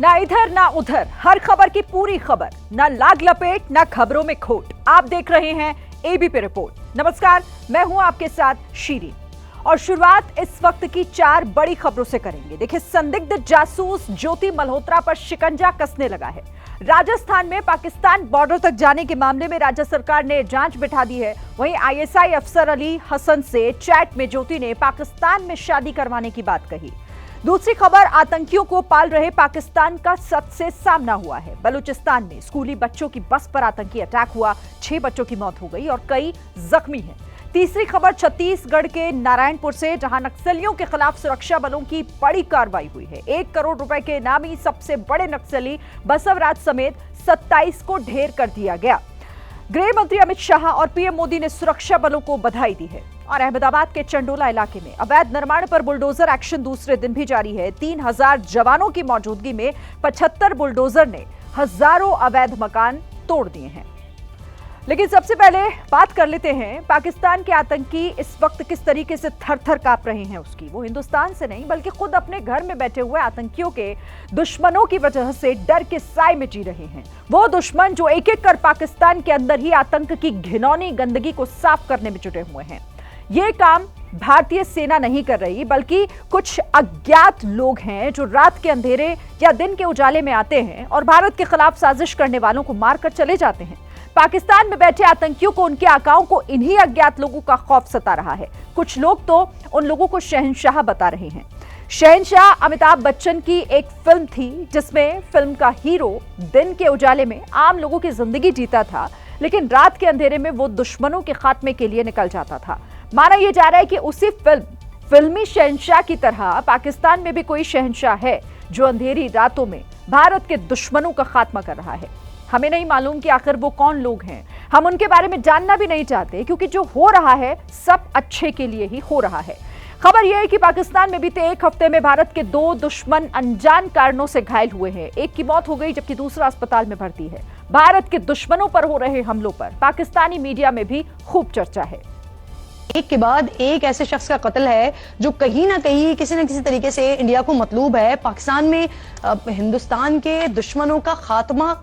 ना इधर ना उधर, हर खबर की पूरी खबर, ना लाग लपेट ना खबरों में खोट। आप देख रहे हैं एबीपी रिपोर्ट। नमस्कार, मैं हूं आपके साथ शीरी और शुरुआत इस वक्त की 4 बड़ी खबरों से करेंगे। देखिए, संदिग्ध जासूस ज्योति मल्होत्रा पर शिकंजा कसने लगा है। राजस्थान में पाकिस्तान बॉर्डर तक जाने के मामले में राज्य सरकार ने जांच बिठा दी है। वहीं आईएसआई अफसर अली हसन से चैट में ज्योति ने पाकिस्तान में शादी करवाने की बात कही। दूसरी खबर, आतंकियों को पाल रहे पाकिस्तान का सच से सामना हुआ है। बलूचिस्तान में स्कूली बच्चों की बस पर आतंकी अटैक हुआ, 6 बच्चों की मौत हो गई और कई जख्मी हैं। तीसरी खबर, छत्तीसगढ़ के नारायणपुर से, जहां नक्सलियों के खिलाफ सुरक्षा बलों की बड़ी कार्रवाई हुई है। 1 करोड़ रुपए के इनामी सबसे बड़े नक्सली बसवराज समेत 27 को ढेर कर दिया गया। गृह मंत्री अमित शाह और पीएम मोदी ने सुरक्षा बलों को बधाई दी है। और अहमदाबाद के चंडोला इलाके में अवैध निर्माण पर बुलडोजर एक्शन दूसरे दिन भी जारी है। 3000 जवानों की मौजूदगी में 75 बुलडोजर ने हजारों अवैध मकान तोड़ दिए हैं। लेकिन सबसे पहले बात कर लेते हैं पाकिस्तान के आतंकी इस वक्त किस तरीके से थर-थर कांप रहे हैं उसकी। वो हिंदुस्तान से नहीं बल्कि खुद अपने घर में बैठे हुए आतंकियों के दुश्मनों की वजह से डर के साए में जी रहे हैं। वो दुश्मन जो एक एक कर पाकिस्तान के अंदर ही आतंक की घिनौनी गंदगी को साफ करने में जुटे हुए हैं। ये काम भारतीय सेना नहीं कर रही, बल्कि कुछ अज्ञात लोग हैं जो रात के अंधेरे या दिन के उजाले में आते हैं और भारत के खिलाफ साजिश करने वालों को मारकर चले जाते हैं। पाकिस्तान में बैठे आतंकियों को, उनके आकाओं को इन्हीं अज्ञात लोगों का खौफ सता रहा है। कुछ लोग तो उन लोगों को शहंशाह बता रहे हैं। शहंशाह अमिताभ बच्चन की एक फिल्म थी जिसमें फिल्म का हीरो दिन के उजाले में आम लोगों की जिंदगी जीता था, लेकिन रात के अंधेरे में वो दुश्मनों के खात्मे के लिए निकल जाता था। माना यह जा रहा है कि उसी फिल्मी शहंशाह की तरह पाकिस्तान में भी कोई शहंशाह है जो अंधेरी रातों में भारत के दुश्मनों का खात्मा कर रहा है। हमें नहीं मालूम कि आखिर वो कौन लोग हैं। हम उनके बारे में जानना भी नहीं चाहते, क्योंकि जो हो रहा है सब अच्छे के लिए ही हो रहा है। खबर यह है कि पाकिस्तान में बीते 1 हफ्ते में भारत के 2 दुश्मन अनजान कारणों से घायल हुए हैं। एक की मौत हो गई जबकि दूसरा अस्पताल में भर्ती है। भारत के दुश्मनों पर हो रहे हमलों पर पाकिस्तानी मीडिया में भी खूब चर्चा है। एक के बाद एक ऐसे शख्स का कत्ल है जो कहीं ना कहीं किसी न किसी तरीके से इंडिया को मतलूब है। पाकिस्तान में हिंदुस्तान के दुश्मनों का खात्मा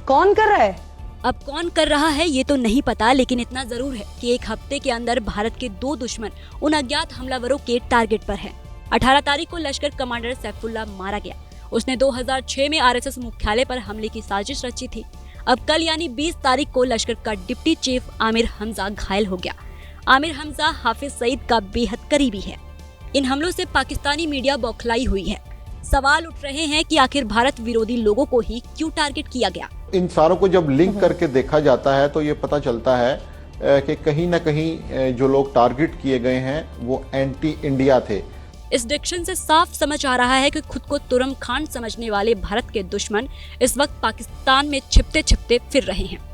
कौन कर रहा है? अब कौन कर रहा है ये तो नहीं पता, लेकिन इतना जरूर है कि 1 हफ्ते के अंदर भारत के 2 दुश्मन उन अज्ञात हमलावरों के टारगेट पर हैं। 18 तारीख को लश्कर कमांडर सैफुल्लाह मारा गया। उसने 2006 में आरएसएस मुख्यालय पर हमले की साजिश रची थी। अब कल यानी 20 तारीख को लश्कर का डिप्टी चीफ आमिर हमजा घायल हो गया। आमिर हमजा हाफिज सईद का बेहद करीबी है। इन हमलों से पाकिस्तानी मीडिया बौखलाई हुई है। सवाल उठ रहे हैं कि आखिर भारत विरोधी लोगों को ही क्यों टारगेट किया गया। इन सारों को जब लिंक करके देखा जाता है तो ये पता चलता है कि कहीं ना कहीं जो लोग टारगेट किए गए हैं वो एंटी इंडिया थे। इस डिक्शन से साफ समझ आ रहा है कि खुद को तुरम खान समझने वाले भारत के दुश्मन इस वक्त पाकिस्तान में छिपते छिपते फिर रहे हैं।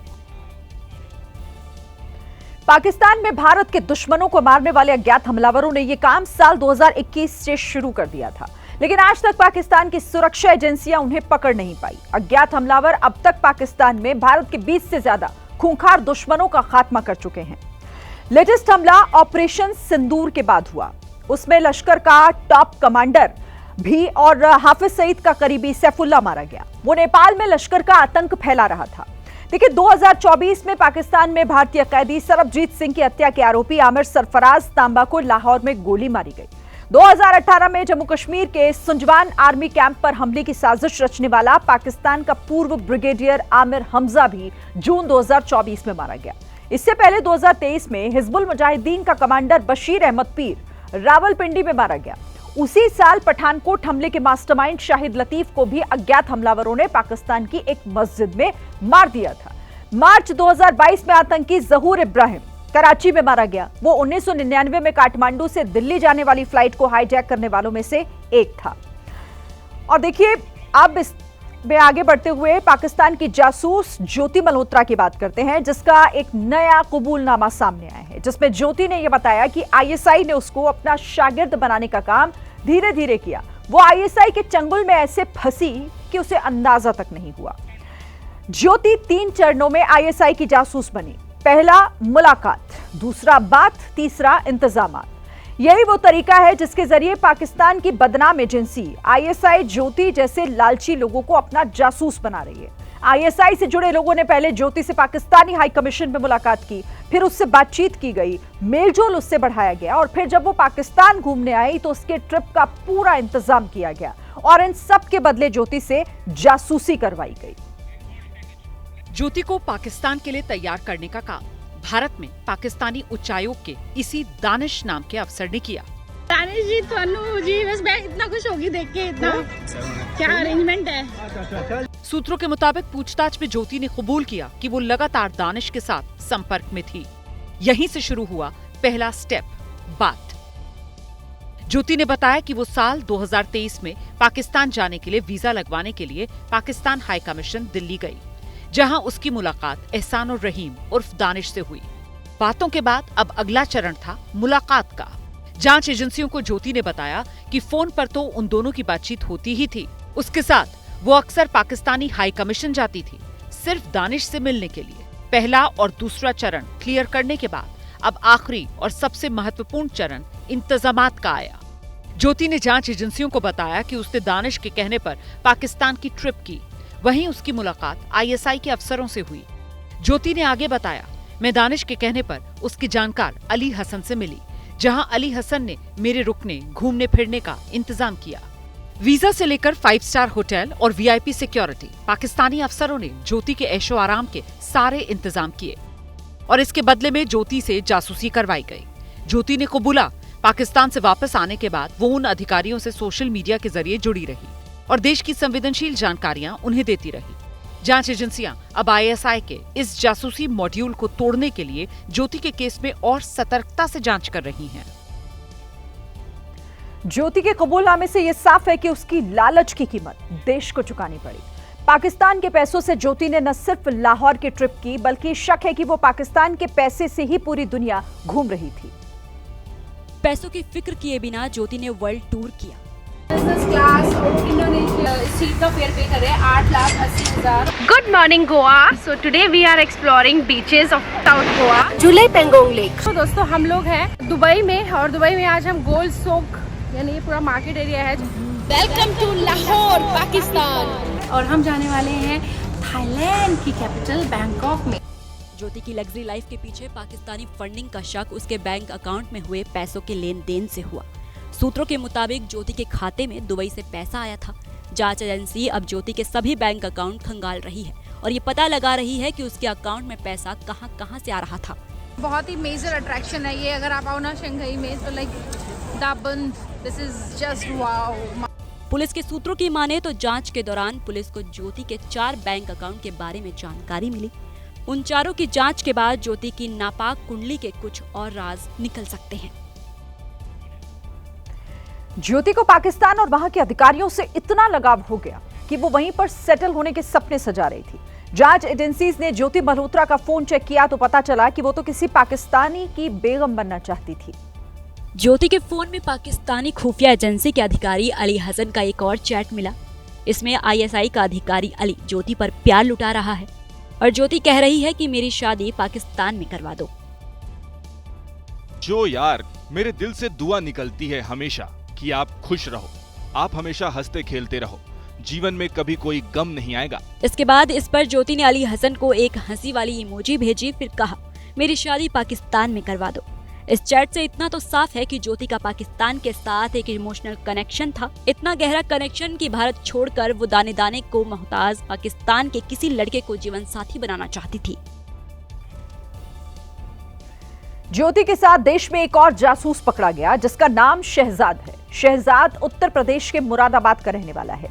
पाकिस्तान में भारत के दुश्मनों को मारने वाले अज्ञात हमलावरों ने यह काम साल 2021 से शुरू कर दिया था, लेकिन आज तक पाकिस्तान की सुरक्षा एजेंसियां उन्हें पकड़ नहीं पाई। अज्ञात हमलावर अब तक पाकिस्तान में भारत के 20 से ज्यादा खूंखार दुश्मनों का खात्मा कर चुके हैं। लेटेस्ट हमला ऑपरेशन सिंदूर के बाद हुआ। उसमें लश्कर का टॉप कमांडर भी और हाफिज सईद का करीबी सैफुल्लाह मारा गया। वो नेपाल में लश्कर का आतंक फैला रहा था। देखिए, 2024 में पाकिस्तान में भारतीय कैदी सरबजीत सिंह की हत्या के आरोपी आमिर सरफराज तांबा को लाहौर में गोली मारी गई। 2018 में जम्मू कश्मीर के सुंजवान आर्मी कैंप पर हमले की साजिश रचने वाला पाकिस्तान का पूर्व ब्रिगेडियर आमिर हमजा भी जून 2024 में मारा गया। इससे पहले 2023 में हिजबुल मुजाहिदीन का कमांडर बशीर अहमद पीर रावलपिंडी में मारा गया। उसी साल पठानकोट हमले के मास्टरमाइंड शाहिद लतीफ को भी अज्ञात हमलावरों ने पाकिस्तान की एक मस्जिद में मार दिया था। मार्च 2022 में आतंकी जहूर इब्राहिम कराची में मारा गया। वो 1999 में काठमांडू से दिल्ली जाने वाली फ्लाइट को हाईजैक करने वालों में से एक था। और देखिए, अब इसमें आगे बढ़ते हुए पाकिस्तान की जासूस ज्योति मल्होत्रा की बात करते हैं, जिसका एक नया कबूलनामा सामने आया है, जिसमें ज्योति ने यह बताया कि आईएसआई ने उसको अपना शागिर्द बनाने का काम धीरे धीरे किया। वो आईएसआई के चंगुल में ऐसे फंसी कि उसे अंदाजा तक नहीं हुआ। ज्योति 3 चरणों में आईएसआई की जासूस बनी। पहला मुलाकात, दूसरा बात, तीसरा इंतजामात। यही वो तरीका है जिसके जरिए पाकिस्तान की बदनाम एजेंसी आईएसआई ज्योति जैसे लालची लोगों को अपना जासूस बना रही है। आईएसआई से जुड़े लोगों ने पहले ज्योति से पाकिस्तानी हाई कमीशन में मुलाकात की, फिर उससे बातचीत की गई, मेलजोल उससे बढ़ाया गया और फिर जब वो पाकिस्तान घूमने आई तो उसके ट्रिप का पूरा इंतजाम किया गया और इन सब के बदले ज्योति से जासूसी करवाई गई। ज्योति को पाकिस्तान के लिए तैयार करने का काम भारत में पाकिस्तानी उच्चायोग के इसी दानिश नाम के अफसर ने किया। दानिश जी, थानू जी, बस मैं इतना खुश होगी देख के, इतना क्या अरेंजमेंट है। सूत्रों के मुताबिक पूछताछ में ज्योति ने कबूल किया कि वो लगातार दानिश के साथ संपर्क में थी। यहीं से शुरू हुआ पहला स्टेप, बात। ज्योति ने बताया कि वो साल 2023 में पाकिस्तान जाने के लिए वीजा लगवाने के लिए पाकिस्तान हाई कमीशन दिल्ली गई, जहां उसकी मुलाकात एहसानुर रहीम उर्फ दानिश से हुई। बातों के बाद अब अगला चरण था मुलाकात का। जांच एजेंसियों को ज्योति ने बताया कि फोन पर तो उन दोनों की बातचीत होती ही थी, उसके साथ वो अक्सर पाकिस्तानी हाई कमीशन जाती थी सिर्फ दानिश से मिलने के लिए। पहला और दूसरा चरण क्लियर करने के बाद अब आखिरी और सबसे महत्वपूर्ण चरण इंतजामात का आया। ज्योति ने जांच एजेंसियों को बताया कि उसने दानिश के कहने पर पाकिस्तान की ट्रिप की, वहीं उसकी मुलाकात आईएसआई के अफसरों से हुई। ज्योति ने आगे बताया, मैं दानिश के कहने पर उसकी जानकार अली हसन से मिली, जहां अली हसन ने मेरे रुकने घूमने फिरने का इंतजाम किया। वीजा से लेकर 5 स्टार होटल और वीआईपी सिक्योरिटी, पाकिस्तानी अफसरों ने ज्योति के ऐशो आराम के सारे इंतजाम किए और इसके बदले में ज्योति से जासूसी करवाई गई। ज्योति ने कबूला, पाकिस्तान से वापस आने के बाद वो उन अधिकारियों से सोशल मीडिया के जरिए जुड़ी रही और देश की संवेदनशील जानकारियां उन्हें देती रही। जांच एजेंसियां अब आईएसआई के इस जासूसी मॉड्यूल को तोड़ने के लिए ज्योति के केस में और सतर्कता से जांच कर रही हैं। ज्योति के कबूलनामे से यह साफ है कि उसकी लालच की कीमत देश को चुकानी पड़ी। पाकिस्तान के पैसों से ज्योति ने न सिर्फ लाहौर की ट्रिप की, बल्कि शक है कि वो पाकिस्तान के पैसे से ही पूरी दुनिया घूम रही थी। पैसों की फिक्र किए बिना ज्योति ने वर्ल्ड टूर किया। बिजनेस क्लास और इंडोनेशिया सीट का फेयर पे कर रहे हैं 8,80,000। Good morning Goa. So today we are exploring beaches of South Goa. July Pangong lake. तो दोस्तों हम लोग हैं दुबई में और दुबई में आज हम गोल्ड सोक यानी ये पूरा मार्केट एरिया है। Welcome to Lahore, Pakistan. और हम जाने वाले हैं थाईलैंड की कैपिटल बैंकॉक में। ज्योति की लग्जरी लाइफ के पीछे पाकिस्तानी फंडिंग का शक उसके बैंक अकाउंट में हुए पैसों के लेन देन से हुआ। सूत्रों के मुताबिक ज्योति के खाते में दुबई से पैसा आया था। जांच एजेंसी अब ज्योति के सभी बैंक अकाउंट खंगाल रही है और ये पता लगा रही है कि उसके अकाउंट में पैसा कहां से आ रहा था। बहुत ही मेजर अट्रैक्शन है ये, अगर आप आओ ना शंघाई में तो लाइक दाबन, this is just wow. Police के सूत्रों की माने तो जांच के दौरान पुलिस को ज्योति के 4 बैंक अकाउंट के बारे में जानकारी मिली। उन चारों की जांच के बाद ज्योति की नापाक कुंडली के कुछ और राज निकल सकते हैं। ज्योति को पाकिस्तान और वहां के अधिकारियों से इतना लगाव हो गया कि वो वहीं पर सेटल होने के सपने सजा रही थी। जांच एजेंसीज ने ज्योति मल्होत्रा का फोन चेक किया तो पता चला कि वो तो किसी पाकिस्तानी की बेगम बनना चाहती थी। ज्योति के फोन में पाकिस्तानी खुफिया एजेंसी के अधिकारी अली हसन का एक और चैट मिला। इसमें आईएसआई का अधिकारी अली ज्योति पर प्यार लुटा रहा है और ज्योति कह रही है कि मेरी शादी पाकिस्तान में करवा दो। जो यार, मेरे दिल से दुआ निकलती है हमेशा कि आप खुश रहो, आप हमेशा हंसते खेलते रहो, जीवन में कभी कोई गम नहीं आएगा। इसके बाद इस पर ज्योति ने अली हसन को एक हंसी वाली इमोजी भेजी, फिर कहा मेरी शादी पाकिस्तान में करवा दो। इस चैट से इतना तो साफ है कि ज्योति का पाकिस्तान के साथ एक इमोशनल कनेक्शन था, इतना गहरा कनेक्शन कि भारत छोड़कर वो दाने दाने को मोहताज पाकिस्तान के किसी लड़के को जीवन साथी बनाना चाहती थी। ज्योति के साथ देश में एक और जासूस पकड़ा गया जिसका नाम शहजाद है। शहजाद उत्तर प्रदेश के मुरादाबाद का रहने वाला है।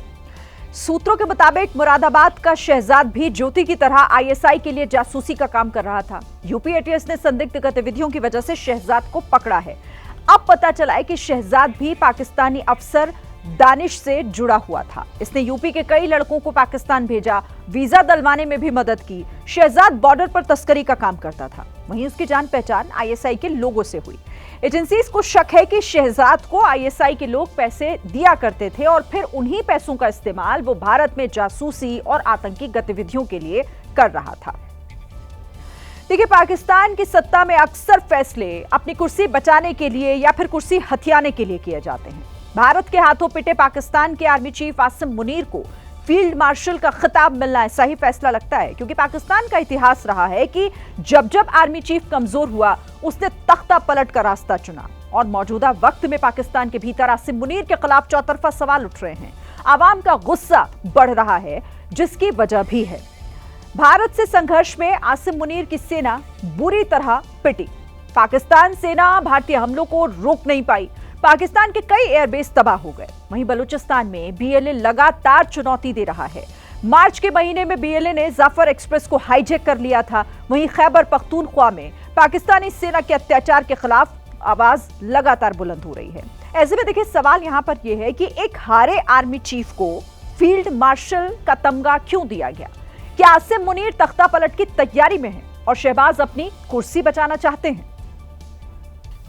सूत्रों के मुताबिक मुरादाबाद का शहजाद भी ज्योति की तरह आईएसआई के लिए जासूसी का काम कर रहा था। यूपी एटीएस ने संदिग्ध गतिविधियों की वजह से शहजाद को पकड़ा है। अब पता चला है कि शहजाद भी पाकिस्तानी अफसर दानिश से जुड़ा हुआ था। इसने यूपी के कई लड़कों को पाकिस्तान भेजा, वीजा दिलवाने में भी मदद की। शहजाद बॉर्डर पर तस्करी का काम करता था। वहीं उसकी जान पहचान आईएसआई के लोगों से हुई। एजेंसीज को शक है कि शहजाद को आईएसआई के लोग पैसे दिया करते थे और फिर उन्हीं पैसों का इस्तेमाल वो भारत में जासूसी और आतंकी गतिविधियों के लिए कर रहा था। देखिए, पाकिस्तान की सत्ता में अक्सर फैसले अपनी कुर्सी बचाने के लिए या फिर कुर्सी हथियाने के लिए किए जाते हैं। भारत के हाथों पिटे पाकिस्तान के आर्मी चीफ आसिम मुनीर को फील्ड मार्शल का खिताब मिलना सही फैसला लगता है, क्योंकि पाकिस्तान का इतिहास रहा है कि जब जब आर्मी चीफ कमजोर हुआ उसने तख्ता पलट का रास्ता चुना। और मौजूदा वक्त में पाकिस्तान के भीतर आसिम मुनीर के खिलाफ चौतरफा सवाल उठ रहे हैं। आवाम का गुस्सा बढ़ रहा है, जिसकी वजह भी है। भारत से संघर्ष में आसिम मुनीर की सेना बुरी तरह पिटी। पाकिस्तान सेना भारतीय हमलों को रोक नहीं पाई। पाकिस्तान के कई एयरबेस तबाह हो गए। वहीं बलूचिस्तान में बीएलए लगातार चुनौती दे रहा है। मार्च के महीने में बीएलए ने जाफर एक्सप्रेस को हाईजैक कर लिया था। वहीं खैबर पख्तूनख्वा में पाकिस्तानी सेना के अत्याचार के खिलाफ आवाज लगातार बुलंद हो रही है। ऐसे में देखिए, सवाल यहां पर यह है कि एक हारे आर्मी चीफ को फील्ड मार्शल का तमगा क्यों दिया गया? क्या आसिम मुनीर तख्ता पलट की तैयारी में है और शहबाज अपनी कुर्सी बचाना चाहते हैं?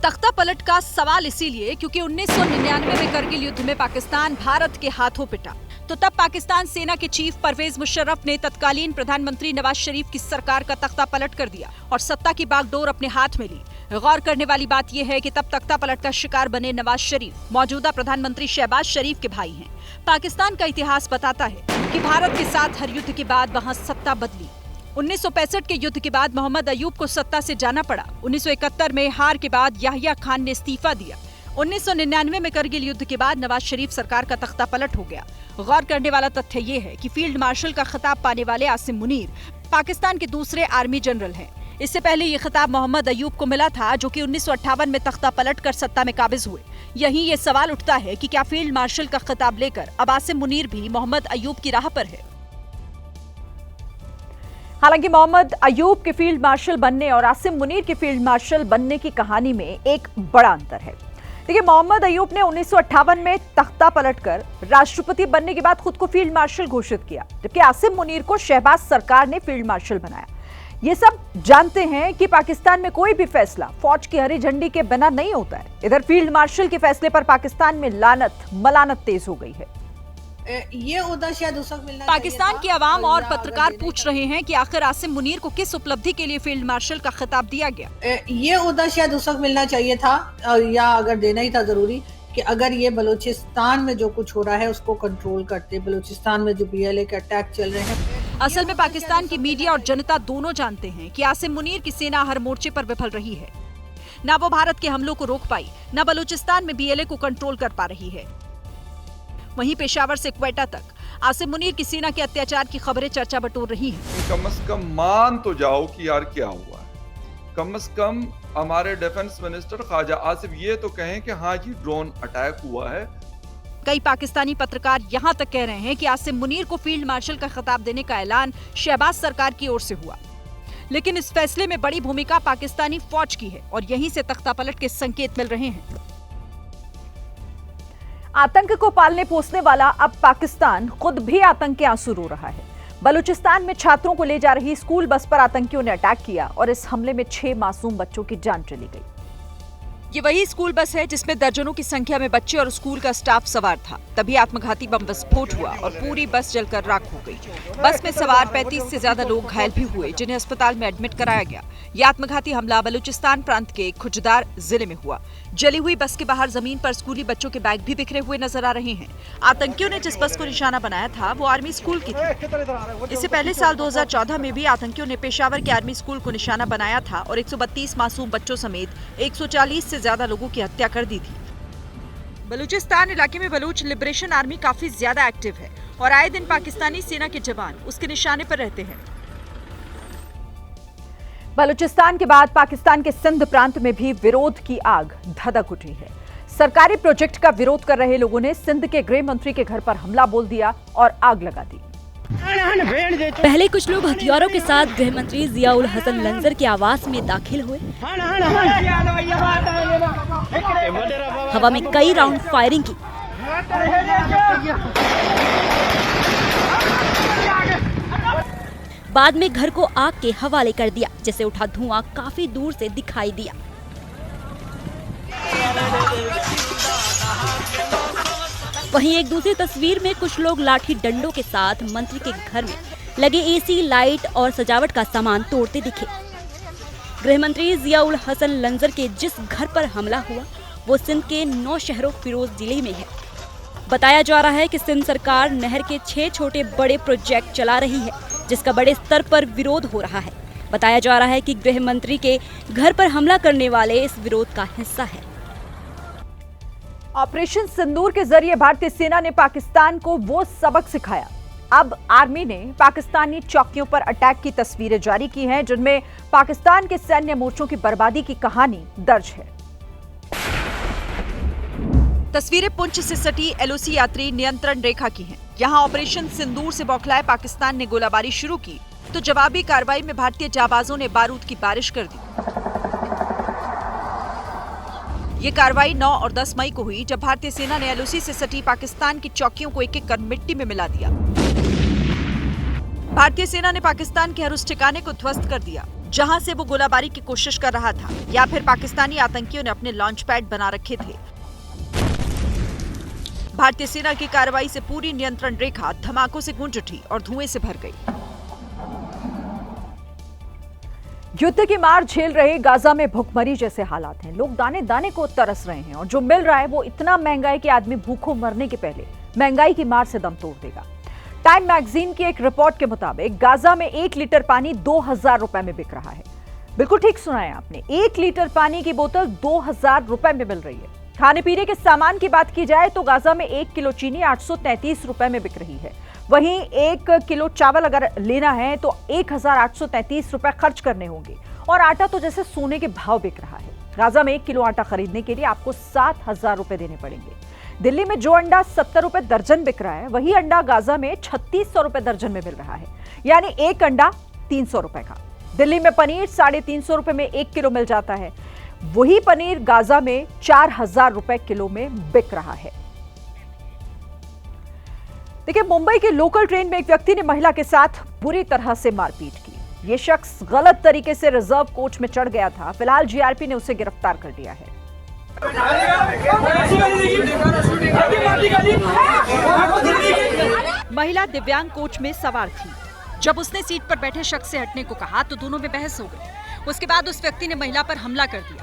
तख्ता पलट का सवाल इसीलिए क्योंकि 1999 में करगिल युद्ध में पाकिस्तान भारत के हाथों पिटा, तो तब पाकिस्तान सेना के चीफ परवेज मुशर्रफ ने तत्कालीन प्रधानमंत्री नवाज शरीफ की सरकार का तख्ता पलट कर दिया और सत्ता की बागडोर अपने हाथ में ली। गौर करने वाली बात यह है कि तब तख्ता पलट का शिकार बने नवाज शरीफ मौजूदा प्रधानमंत्री शहबाज शरीफ के भाई हैं। पाकिस्तान का इतिहास बताता है कि भारत के साथ हर युद्ध के बाद वहां सत्ता बदली। 1965 के युद्ध के बाद मोहम्मद अयूब को सत्ता से जाना पड़ा। 1971 में हार के बाद याहिया खान ने इस्तीफा दिया। 1999 में करगिल युद्ध के बाद नवाज शरीफ सरकार का तख्ता पलट हो गया। गौर करने वाला तथ्य ये है कि फील्ड मार्शल का खिताब पाने वाले आसिम मुनीर पाकिस्तान के दूसरे आर्मी जनरल हैं। इससे पहले ये खिताब मोहम्मद अयूब को मिला था, जो कि 1958 में तख्ता पलट कर सत्ता में काबिज हुए। यहीं ये सवाल उठता है कि क्या फील्ड मार्शल का खिताब लेकर अब आसिम मुनीर भी मोहम्मद अयूब की राह पर है? हालांकि मोहम्मद अयूब के फील्ड मार्शल बनने और आसिम मुनीर के फील्ड मार्शल बनने की कहानी में एक बड़ा अंतर है। देखिए, मोहम्मद अयूब ने 1958 में तख्ता पलटकर राष्ट्रपति बनने के बाद खुद को फील्ड मार्शल घोषित किया, जबकि आसिम मुनीर को शहबाज सरकार ने फील्ड मार्शल बनाया। ये सब जानते हैं कि पाकिस्तान में कोई भी फैसला फौज की हरी झंडी के बिना नहीं होता है। इधर फील्ड मार्शल के फैसले पर पाकिस्तान में लानत मलानत तेज हो गई है। ये उदा शायद उस वक्त मिलना पाकिस्तान की आवाम और पत्रकार पूछ रहे हैं कि आखिर आसिम मुनीर को किस उपलब्धि के लिए फील्ड मार्शल का खिताब दिया गया। ये उदा शायद उस वक्त मिलना चाहिए था, या अगर देना ही था जरूरी, कि अगर ये बलूचिस्तान में जो कुछ हो रहा है उसको कंट्रोल करते। बलूचिस्तान में जो बीएलए के अटैक चल रहे हैं, असल में पाकिस्तान की मीडिया और जनता दोनों जानते हैं कि आसिम मुनीर की सेना हर मोर्चे पर विफल रही है। न वो भारत के हमलों को रोक पाई, न बलूचिस्तान में बीएलए को कंट्रोल कर पा रही है। वहीं पेशावर से क्वेटा तक आसिम मुनीर की सेना के अत्याचार की खबरें चर्चा बटोर रही हैं। कम से कम मान तो जाओ कि यार क्या हुआ है। कम से कम हमारे डिफेंस मिनिस्टर ख्वाजा आसिफ ये तो कहें कि हाँ जी ड्रोन अटैक हुआ है। कई पाकिस्तानी पत्रकार यहां तक कह रहे हैं कि आसिम मुनीर को फील्ड मार्शल का खिताब देने का ऐलान शहबाज सरकार की ओर से हुआ, लेकिन इस फैसले में बड़ी भूमिका पाकिस्तानी फौज की है और यहीं से तख्तापलट के संकेत मिल रहे हैं। आतंक को पालने पोसने वाला अब पाकिस्तान खुद भी आतंक के आंसू रो रहा है। बलूचिस्तान में छात्रों को ले जा रही स्कूल बस पर आतंकियों ने अटैक किया और इस हमले में 6 मासूम बच्चों की जान चली गई। ये वही स्कूल बस है जिसमें दर्जनों की संख्या में बच्चे और स्कूल का स्टाफ सवार था। तभी आत्मघाती बम विस्फोट हुआ और पूरी बस जलकर राख हो गई। बस में सवार 35 से ज्यादा लोग घायल भी हुए, जिन्हें अस्पताल में एडमिट कराया गया। यह आत्मघाती हमला बलूचिस्तान प्रांत के खुजदार जिले में हुआ। जली हुई बस के बाहर जमीन पर स्कूली बच्चों के बैग भी बिखरे हुए नजर आ रहे हैं। आतंकियों ने जिस बस को निशाना बनाया था वो आर्मी स्कूल की थी। इससे पहले साल 2014 में भी आतंकियों ने पेशावर के आर्मी स्कूल को निशाना बनाया था और 132 मासूम बच्चों समेत 140 से ज्यादा लोगों की हत्या कर दी थी। बलूचिस्तान इलाके में बलूच लिबरेशन आर्मी काफी ज्यादा एक्टिव है और आए दिन पाकिस्तानी सेना के जवान उसके निशाने पर रहते हैं। बलूचिस्तान के बाद पाकिस्तान के सिंध प्रांत में भी विरोध की आग धधक उठी है। सरकारी प्रोजेक्ट का विरोध कर रहे लोगों ने सिंध के गृह मंत्री के घर पर हमला बोल दिया और आग लगा दी। पहले कुछ लोग हथियारों के साथ गृह मंत्री जियाउल हसन लंजर के आवास में दाखिल हुए। हवा में कई राउंड फायरिंग की। बाद में घर को आग के हवाले कर दिया, जिससे उठा धुआं काफी दूर से दिखाई दिया। वहीं एक दूसरी तस्वीर में कुछ लोग लाठी डंडों के साथ मंत्री के घर में लगे एसी, लाइट और सजावट का सामान तोड़ते दिखे। गृह मंत्री जियाउल हसन लंजर के जिस घर पर हमला हुआ वो सिंध के 9 शहरों फिरोज जिले में है। बताया जा रहा है कि सिंध सरकार नहर के 6 छोटे बड़े प्रोजेक्ट चला रही है, जिसका बड़े स्तर पर विरोध हो रहा है। बताया जा रहा है कि गृह मंत्री के घर पर हमला करने वाले इस विरोध का हिस्सा है। ऑपरेशन सिंदूर के जरिए भारतीय सेना ने पाकिस्तान को वो सबक सिखाया। अब आर्मी ने पाकिस्तानी चौकियों पर अटैक की तस्वीरें जारी की हैं, जिनमें पाकिस्तान के सैन्य मोर्चों की बर्बादी की कहानी दर्ज है। तस्वीरें पुंछ से सटी एलओसी यात्री नियंत्रण रेखा की हैं। यहां ऑपरेशन सिंदूर से बौखलाए पाकिस्तान ने गोलाबारी शुरू की तो जवाबी कार्रवाई में भारतीय जाबाजों ने बारूद की बारिश कर दी। ये कार्रवाई 9 और 10 मई को हुई, जब भारतीय सेना ने एलओसी से सटी पाकिस्तान की चौकियों को एक-एक कर मिट्टी में मिला दिया। भारतीय सेना ने पाकिस्तान के हर उस ठिकाने को ध्वस्त कर दिया जहां से वो गोलाबारी की कोशिश कर रहा था या फिर पाकिस्तानी आतंकियों ने अपने लॉन्च पैड बना रखे थे। भारतीय सेना की कार्रवाई से पूरी नियंत्रण रेखा धमाकों से गूंज उठी और धुएं से भर गई। युद्ध की मार झेल रहे गाजा में भूखमरी जैसे हालात हैं। लोग दाने दाने को तरस रहे हैं और जो मिल रहा है वो इतना महंगा है कि आदमी भूखों मरने के पहले महंगाई की मार से दम तोड़ देगा। टाइम मैगजीन की एक रिपोर्ट के मुताबिक गाजा में 1 लीटर पानी 2000 रुपए में बिक रहा है। बिल्कुल ठीक सुना है आपने, 1 लीटर पानी की बोतल 2000 रुपए में मिल रही है। खाने पीने के सामान की बात की जाए तो गाजा में 1 किलो चीनी 833 रुपए में बिक रही है। वहीं 1 किलो चावल अगर लेना है तो 1833 रुपए खर्च करने होंगे और आटा तो जैसे सोने के भाव बिक रहा है। गाजा में 1 किलो आटा खरीदने के लिए आपको 7000 रुपए देने पड़ेंगे। दिल्ली में जो अंडा 70 रुपए दर्जन बिक रहा है, वही अंडा गाजा में 3600 रुपए दर्जन में मिल रहा है, यानी एक अंडा 300 रुपए का। दिल्ली में पनीर 350 रुपए में 1 किलो मिल जाता है, वही पनीर गाजा में 4000 रुपए किलो में बिक रहा है। देखिए, मुंबई के लोकल ट्रेन में एक व्यक्ति ने महिला के साथ बुरी तरह से मारपीट की। यह शख्स गलत तरीके से रिजर्व कोच में चढ़ गया था। फिलहाल जीआरपी ने उसे गिरफ्तार कर लिया है। महिला दिव्यांग कोच में सवार थी। जब उसने सीट पर बैठे शख्स से हटने को कहा तो दोनों में बहस हो गई। उसके बाद उस व्यक्ति ने महिला पर हमला कर दिया।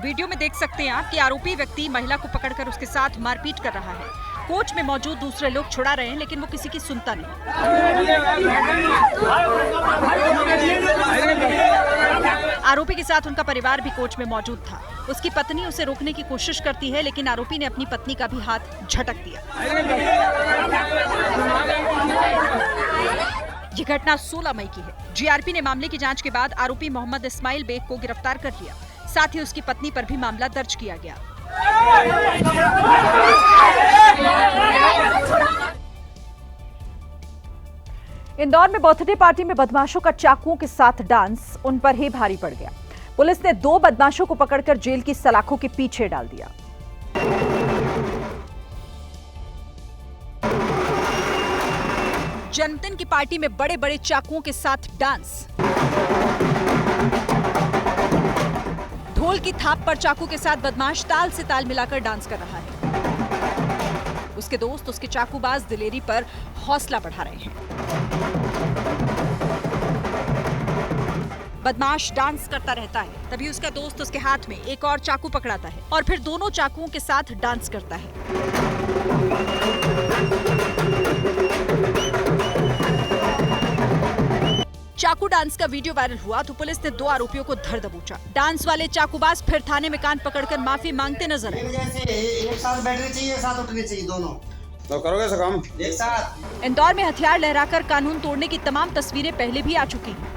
वीडियो में देख सकते हैं आप कि आरोपी व्यक्ति महिला को पकड़कर उसके साथ मारपीट कर रहा है। कोच में मौजूद दूसरे लोग छुड़ा रहे हैं, लेकिन वो किसी की सुनता नहीं। आरोपी के साथ उनका परिवार भी कोच में मौजूद था। उसकी पत्नी उसे रोकने की कोशिश करती है, लेकिन आरोपी ने अपनी पत्नी का भी हाथ झटक दिया। ये घटना 16 मई की है। जीआरपी ने मामले की जांच के बाद आरोपी मोहम्मद इस्माइल बेग को गिरफ्तार कर लिया। साथ ही उसकी पत्नी पर भी मामला दर्ज किया गया। इंदौर में बर्थडे पार्टी में बदमाशों का चाकुओं के साथ डांस उन पर ही भारी पड़ गया। पुलिस ने 2 बदमाशों को पकड़कर जेल की सलाखों के पीछे डाल दिया। जन्मदिन की पार्टी में बड़े बड़े चाकुओं के साथ डांस। ढोल की थाप पर चाकू के साथ बदमाश ताल से ताल मिलाकर डांस कर रहा है। उसके दोस्त उसके चाकूबाज दिलेरी पर हौसला बढ़ा रहे हैं। बदमाश डांस करता रहता है, तभी उसका दोस्त उसके हाथ में एक और चाकू पकड़ाता है और फिर दोनों चाकुओं के साथ डांस करता है। चाकू डांस का वीडियो वायरल हुआ तो पुलिस ने 2 आरोपियों को धर दबोचा। डांस वाले चाकूबाज फिर थाने में कान पकड़कर माफी मांगते नजर आए। एक साथ बैठनी चाहिए, एक साथ उठनी चाहिए, दोनों तो करोगे ऐसा काम एक साथ। इंदौर में हथियार लहराकर कानून तोड़ने की तमाम तस्वीरें पहले भी आ चुकी हैं।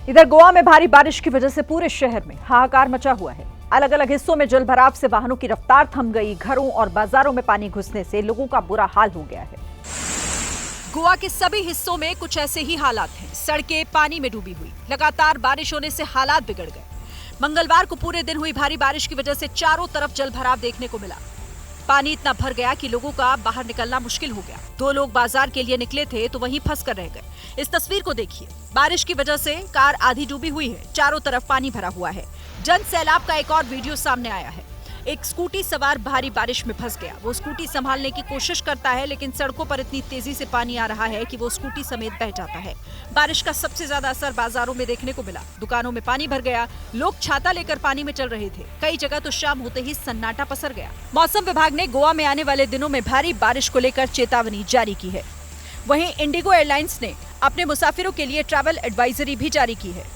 इधर गोवा में भारी बारिश की वजह से पूरे शहर में हाहाकार मचा हुआ है। अलग अलग हिस्सों में जलभराव से वाहनों की रफ्तार थम गई। घरों और बाजारों में पानी घुसने से लोगों का बुरा हाल हो गया है। गोवा के सभी हिस्सों में कुछ ऐसे ही हालात हैं। सड़कें पानी में डूबी हुई। लगातार बारिश होने से हालात बिगड़ गए। मंगलवार को पूरे दिन हुई भारी बारिश की वजह से चारों तरफ जलभराव देखने को मिला। पानी इतना भर गया कि लोगों का बाहर निकलना मुश्किल हो गया। 2 लोग बाजार के लिए निकले थे तो वहीं फंस कर रह गए। इस तस्वीर को देखिए। बारिश की वजह से कार आधी डूबी हुई है। चारों तरफ पानी भरा हुआ है। जन सैलाब का एक और वीडियो सामने आया है। एक स्कूटी सवार भारी बारिश में फंस गया। वो स्कूटी संभालने की कोशिश करता है, लेकिन सड़कों पर इतनी तेजी से पानी आ रहा है कि वो स्कूटी समेत बह जाता है। बारिश का सबसे ज्यादा असर बाजारों में देखने को मिला। दुकानों में पानी भर गया, लोग छाता लेकर पानी में चल रहे थे। कई जगह तो शाम होते ही सन्नाटा पसर गया। मौसम विभाग ने गोवा में आने वाले दिनों में भारी बारिश को लेकर चेतावनी जारी की है। वहीं इंडिगो एयरलाइंस ने अपने मुसाफिरों के लिए ट्रैवल एडवाइजरी भी जारी की है।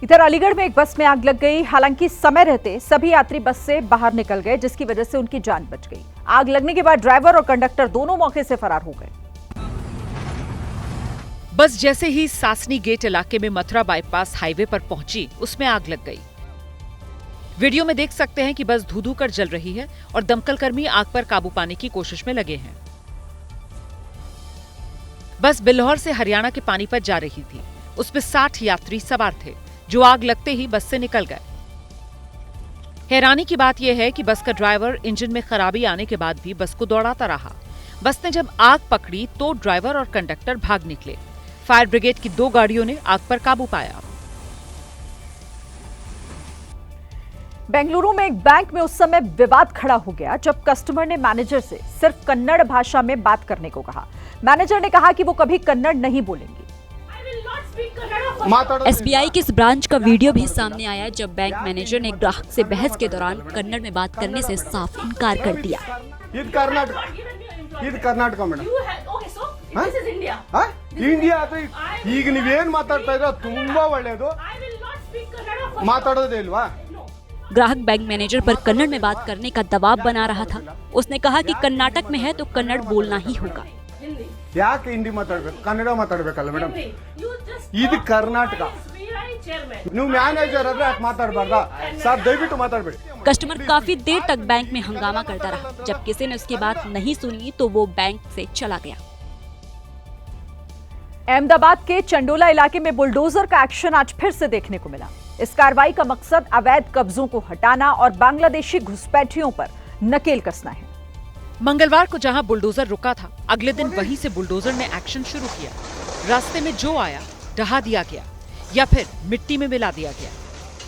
इधर अलीगढ़ में एक बस में आग लग गई। हालांकि समय रहते सभी यात्री बस से बाहर निकल गए, जिसकी वजह से उनकी जान बच गई। आग लगने के बाद ड्राइवर और कंडक्टर दोनों मौके से फरार हो गए। बस जैसे ही सासनी गेट इलाके में मथुरा बाईपास हाईवे पर पहुंची, उसमें आग लग गई। वीडियो में देख सकते हैं कि बस धू-धू कर जल रही है और दमकल कर्मी आग पर काबू पाने की कोशिश में लगे हैं। बस बिल्हौर से हरियाणा के पानीपत जा रही थी। उसमें 60 यात्री सवार थे, जो आग लगते ही बस से निकल गए। हैरानी की बात यह है कि बस का ड्राइवर इंजन में खराबी आने के बाद भी बस को दौड़ाता रहा। बस ने जब आग पकड़ी तो ड्राइवर और कंडक्टर भाग निकले। फायर ब्रिगेड की 2 गाड़ियों ने आग पर काबू पाया। बेंगलुरु में एक बैंक में उस समय विवाद खड़ा हो गया जब कस्टमर ने मैनेजर से सिर्फ कन्नड़ भाषा में बात करने को कहा। मैनेजर ने कहा कि वो कभी कन्नड़ नहीं बोलेंगे। एसबीआई के इस ब्रांच का वीडियो भी सामने आया जब बैंक मैनेजर ने ग्राहक से बहस के दौरान कन्नड़ में बात करने से साफ इनकार कर दिया। कर्नाटक मैडम इंडिया ಈಗ ನೀವೇನ್ ಮಾತಾಡ್ತಾ ಇರೋ ತುಂಬಾ ಒಳ್ಳೆಯದು ಮಾತಾಡೋದೇ ಇಲ್ವಾ। ग्राहक बैंक मैनेजर पर कन्नड़ में बात करने का दबाव बना रहा था। उसने कहा कि कर्नाटक में है तो कन्नड़ बोलना ही होगा। ಯಾಕೆ ಹಿಂದಿ ಮಾತಾಡ್ಬೇಕು, ಕನ್ನಡ ಮಾತಾಡ್ಬೇಕಲ್ಲ ಮೇಡಮ್, ಇದು ಕರ್ನಾಟಕ, ನೀವು ಮ್ಯಾನೇಜರ್ ಆದ್ರೆ ಯಾಕೆ ಮಾತಾಡಬಾರ್ದಾ ಸರ್, ದಯವಿಟ್ಟು ಮಾತಾಡಬೇಡಿ। कस्टमर काफी देर तक बैंक में हंगामा करता रहा। जब किसी ने उसकी बात नहीं सुनी तो वो बैंक से चला गया। अहमदाबाद के चंडोला इलाके में बुलडोजर का एक्शन आज फिर से देखने को मिला। इस कार्रवाई का मकसद अवैध कब्जों को हटाना और बांग्लादेशी घुसपैठियों पर नकेल कसना है। मंगलवार को जहां बुलडोजर रुका था, अगले दिन वहीं से बुलडोजर ने एक्शन शुरू किया। रास्ते में जो आया ढहा दिया गया या फिर मिट्टी में मिला दिया गया।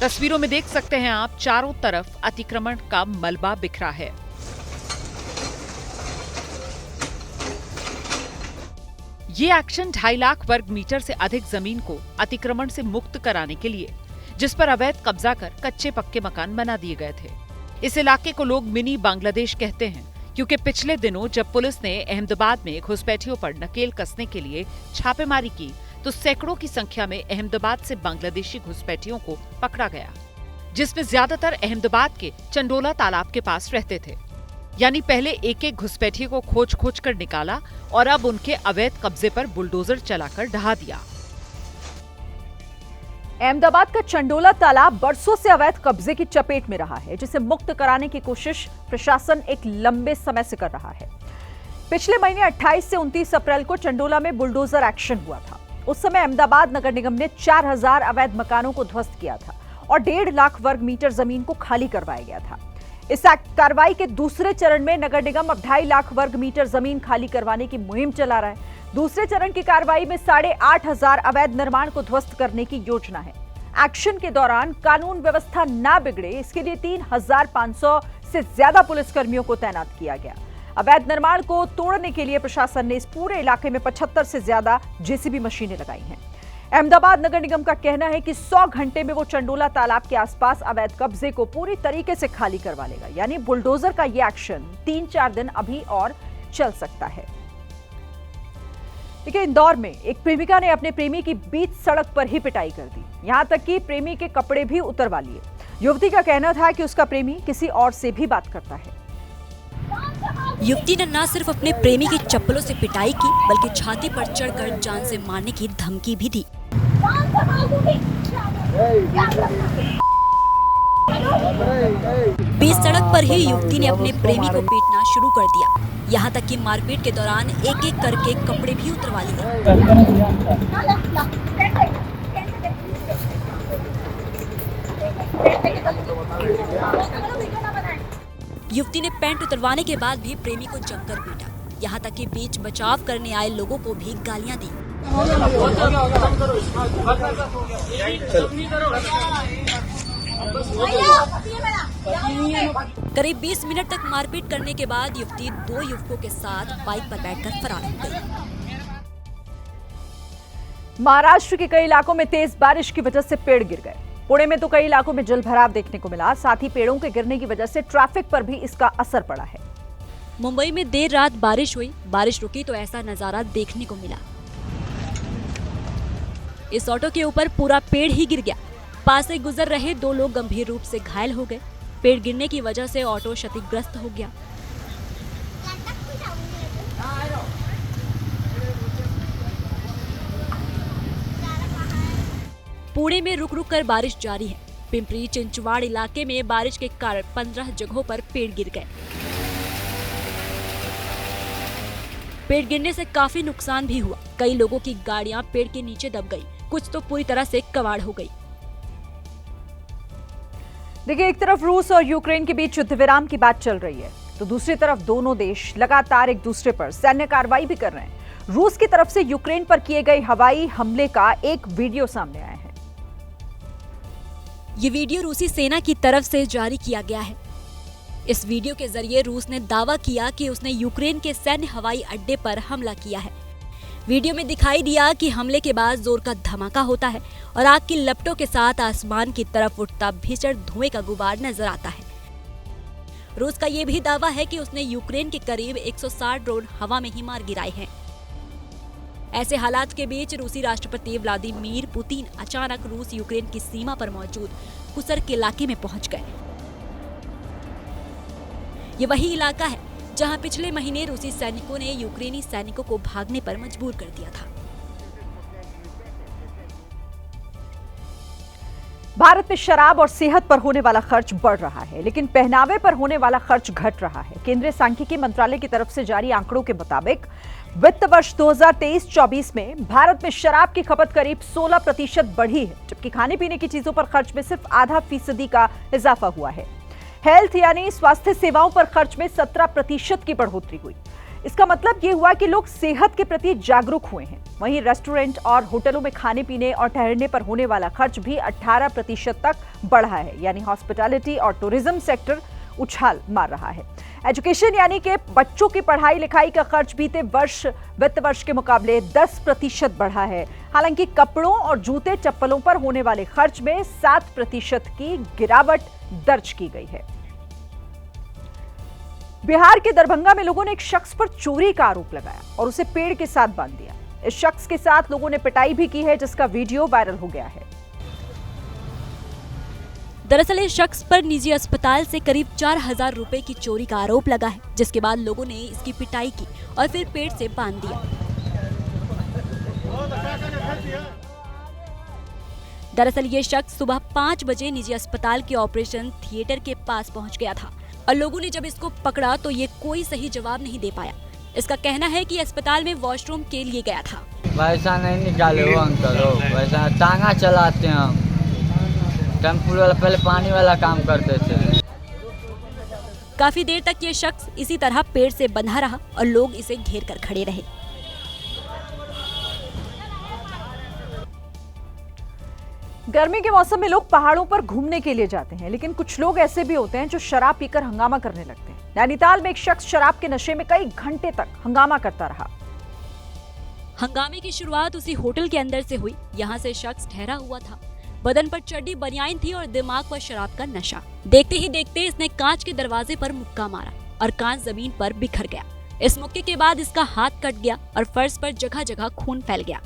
तस्वीरों में देख सकते हैं आप, चारों तरफ अतिक्रमण का मलबा बिखरा है। ये एक्शन 2.5 लाख वर्ग मीटर से अधिक जमीन को अतिक्रमण से मुक्त कराने के लिए, जिस पर अवैध कब्जा कर कच्चे पक्के मकान बना दिए गए थे। इस इलाके को लोग मिनी बांग्लादेश कहते हैं, क्योंकि पिछले दिनों जब पुलिस ने अहमदाबाद में घुसपैठियों पर नकेल कसने के लिए छापेमारी की तो सैकड़ों की संख्या में अहमदाबाद से बांग्लादेशी घुसपैठियों को पकड़ा गया, जिसमें ज्यादातर अहमदाबाद के चंडोला तालाब के पास रहते थे। यानी पहले एक एक घुसपैठी को खोज खोज कर निकाला और अब उनके अवैध कब्जे पर बुलडोजर चलाकर ढहा दिया। अहमदाबाद का चंडोला तालाब बरसों से अवैध कब्जे की चपेट में रहा है, जिसे मुक्त कराने की कोशिश प्रशासन एक लंबे समय से कर रहा है। पिछले महीने 28 से 29 अप्रैल को चंडोला में बुलडोजर एक्शन हुआ था। उस समय अहमदाबाद नगर निगम ने 4000 अवैध मकानों को ध्वस्त किया था और 1.5 लाख वर्ग मीटर जमीन को खाली करवाया गया था। इस कार्रवाई के दूसरे चरण में नगर निगम अब 2.5 लाख वर्ग मीटर जमीन खाली करवाने की मुहिम चला रहा है। दूसरे चरण की कार्रवाई में 8500 अवैध निर्माण को ध्वस्त करने की योजना है। एक्शन के दौरान कानून व्यवस्था ना बिगड़े, इसके लिए 3500 से ज्यादा पुलिसकर्मियों को तैनात किया गया। अवैध निर्माण को तोड़ने के लिए प्रशासन ने इस पूरे इलाके में 75 से ज्यादा जेसीबी मशीनें लगाई हैं। अहमदाबाद नगर निगम का कहना है कि 100 घंटे में वो चंडोला तालाब के आसपास अवैध कब्जे को पूरी तरीके से खाली करवा लेगा। यानी बुलडोजर का ये एक्शन 3-4 दिन अभी और चल सकता है। देखिए, इंदौर में एक प्रेमिका ने अपने प्रेमी की बीच सड़क पर ही पिटाई कर दी। यहां तक कि प्रेमी के कपड़े भी उतरवा लिए। युवती का कहना था कि उसका प्रेमी किसी और से भी बात करता है। युवती ने न सिर्फ अपने प्रेमी की चप्पलों से पिटाई की, बल्कि छाती पर चढ़कर जान से मारने की धमकी भी दी। बीच सड़क पर ही युवती ने अपने प्रेमी को पीटना शुरू कर दिया। यहाँ तक कि मारपीट के दौरान एक एक करके कपड़े भी उतरवा लिए। युवती ने पैंट उतरवाने के बाद भी प्रेमी को जमकर पीटा। यहाँ तक कि बीच बचाव करने आए लोगों को भी गालियां दी। करीब 20 मिनट तक मारपीट करने के बाद युवती 2 युवकों के साथ बाइक पर बैठकर फरार हो गई। महाराष्ट्र के कई इलाकों में तेज बारिश की वजह से पेड़ गिर गए। पुणे में तो कई इलाकों में जलभराव देखने को मिला। साथ ही पेड़ों के गिरने की वजह से ट्रैफिक पर भी इसका असर पड़ा है। मुंबई में देर रात बारिश हुई। बारिश रुकी तो ऐसा नजारा देखने को मिला। इस ऑटो के ऊपर पूरा पेड़ ही गिर गया। पास से गुजर रहे 2 लोग गंभीर रूप से घायल हो गए। पेड़ गिरने की वजह से ऑटो क्षतिग्रस्त हो गया। पुणे में रुक रुक कर बारिश जारी है। पिंपरी चिंचवाड़ इलाके में बारिश के कारण 15 जगहों पर पेड़ गिर गए। पेड़ गिरने से काफी नुकसान भी हुआ। कई लोगों की गाड़ियां पेड़ के नीचे दब गई, कुछ तो पूरी तरह से कबाड़ हो गई। देखिए, एक तरफ रूस और यूक्रेन के बीच युद्ध विराम की बात चल रही है, तो दूसरी तरफ दोनों देश लगातार एक दूसरे पर सैन्य कार्रवाई भी कर रहे हैं। रूस की तरफ से यूक्रेन पर किए गए हवाई हमले का एक वीडियो सामने आया है। ये वीडियो रूसी सेना की तरफ से जारी किया गया है। इस वीडियो के जरिए रूस ने दावा किया कि उसने यूक्रेन के सैन्य हवाई अड्डे पर हमला किया है। वीडियो में दिखाई दिया कि हमले के बाद जोर का धमाका होता है और आग की लपटों के साथ आसमान की तरफ उठता भीषण धुएं का गुबार नजर आता है। रूस का ये भी दावा है कि उसने यूक्रेन के करीब 160 ड्रोन हवा में ही मार गिराए हैं। ऐसे हालात के बीच रूसी राष्ट्रपति व्लादिमीर पुतिन अचानक रूस यूक्रेन की सीमा पर मौजूद कुसर्क इलाके में पहुंच गए। ये वही इलाका है जहां पिछले महीने रूसी सैनिकों ने यूक्रेनी सैनिकों को भागने पर मजबूर कर दिया था। भारत में शराब और सेहत पर होने वाला खर्च बढ़ रहा है, लेकिन पहनावे पर होने वाला खर्च घट रहा है। केंद्रीय सांख्यिकी मंत्रालय की तरफ से जारी आंकड़ों के मुताबिक वित्त वर्ष 2023-24 में भारत में शराब की खपत करीब 16% बढ़ी है, जबकि खाने पीने की चीजों पर खर्च में सिर्फ आधा फीसदी का इजाफा हुआ है। हेल्थ यानी स्वास्थ्य सेवाओं पर खर्च में 17% की बढ़ोतरी हुई। इसका मतलब ये हुआ कि लोग सेहत के प्रति जागरूक हुए हैं। वहीं रेस्टोरेंट और होटलों में खाने पीने और ठहरने पर होने वाला खर्च भी 18% तक बढ़ा है, यानी हॉस्पिटैलिटी और टूरिज्म सेक्टर उछाल मार रहा है। एजुकेशन यानी कि बच्चों की पढ़ाई लिखाई का खर्च बीते वित्त वर्ष के मुकाबले 10% बढ़ा है। हालांकि कपड़ों और जूते चप्पलों पर होने वाले खर्च में 7% की गिरावट दर्ज की गई है। बिहार के दरभंगा में लोगों ने एक शख्स पर चोरी का आरोप लगाया और उसे पेड़ के साथ बांध दिया। इस शख्स के साथ लोगों ने पिटाई भी की है, जिसका वीडियो वायरल हो गया है। दरअसल इस शख्स पर निजी अस्पताल से करीब 4000 रुपए की चोरी का आरोप लगा है, जिसके बाद लोगों ने इसकी पिटाई की और फिर पेड़ से बांध दिया। दरअसल ये शख्स सुबह 5 बजे निजी अस्पताल के ऑपरेशन थिएटर के पास पहुंच गया था और लोगों ने जब इसको पकड़ा तो ये कोई सही जवाब नहीं दे पाया। इसका कहना है कि अस्पताल में वॉशरूम के लिए गया था। वैसा नहीं निकाले हो अंकल, वैसा टांगा चलाते हैं हम, टेम्पू वाला पहले पानी वाला काम करते थे। काफी देर तक ये शख्स इसी तरह पेड़ से बंधा रहा और लोग इसे घेर कर खड़े रहे। गर्मी के मौसम में लोग पहाड़ों पर घूमने के लिए जाते हैं, लेकिन कुछ लोग ऐसे भी होते हैं जो शराब पीकर हंगामा करने लगते हैं। नैनीताल में एक शख्स शराब के नशे में कई घंटे तक हंगामा करता रहा। हंगामे की शुरुआत उसी होटल के अंदर से हुई। यहाँ से शख्स ठहरा हुआ था। बदन पर चड्डी बनियान थी और दिमाग पर शराब का नशा। देखते ही देखते इसने कांच के दरवाजे पर मुक्का मारा और कांच जमीन पर बिखर गया। इस मुक्के के बाद इसका हाथ कट गया और फर्श पर जगह जगह खून फैल गया।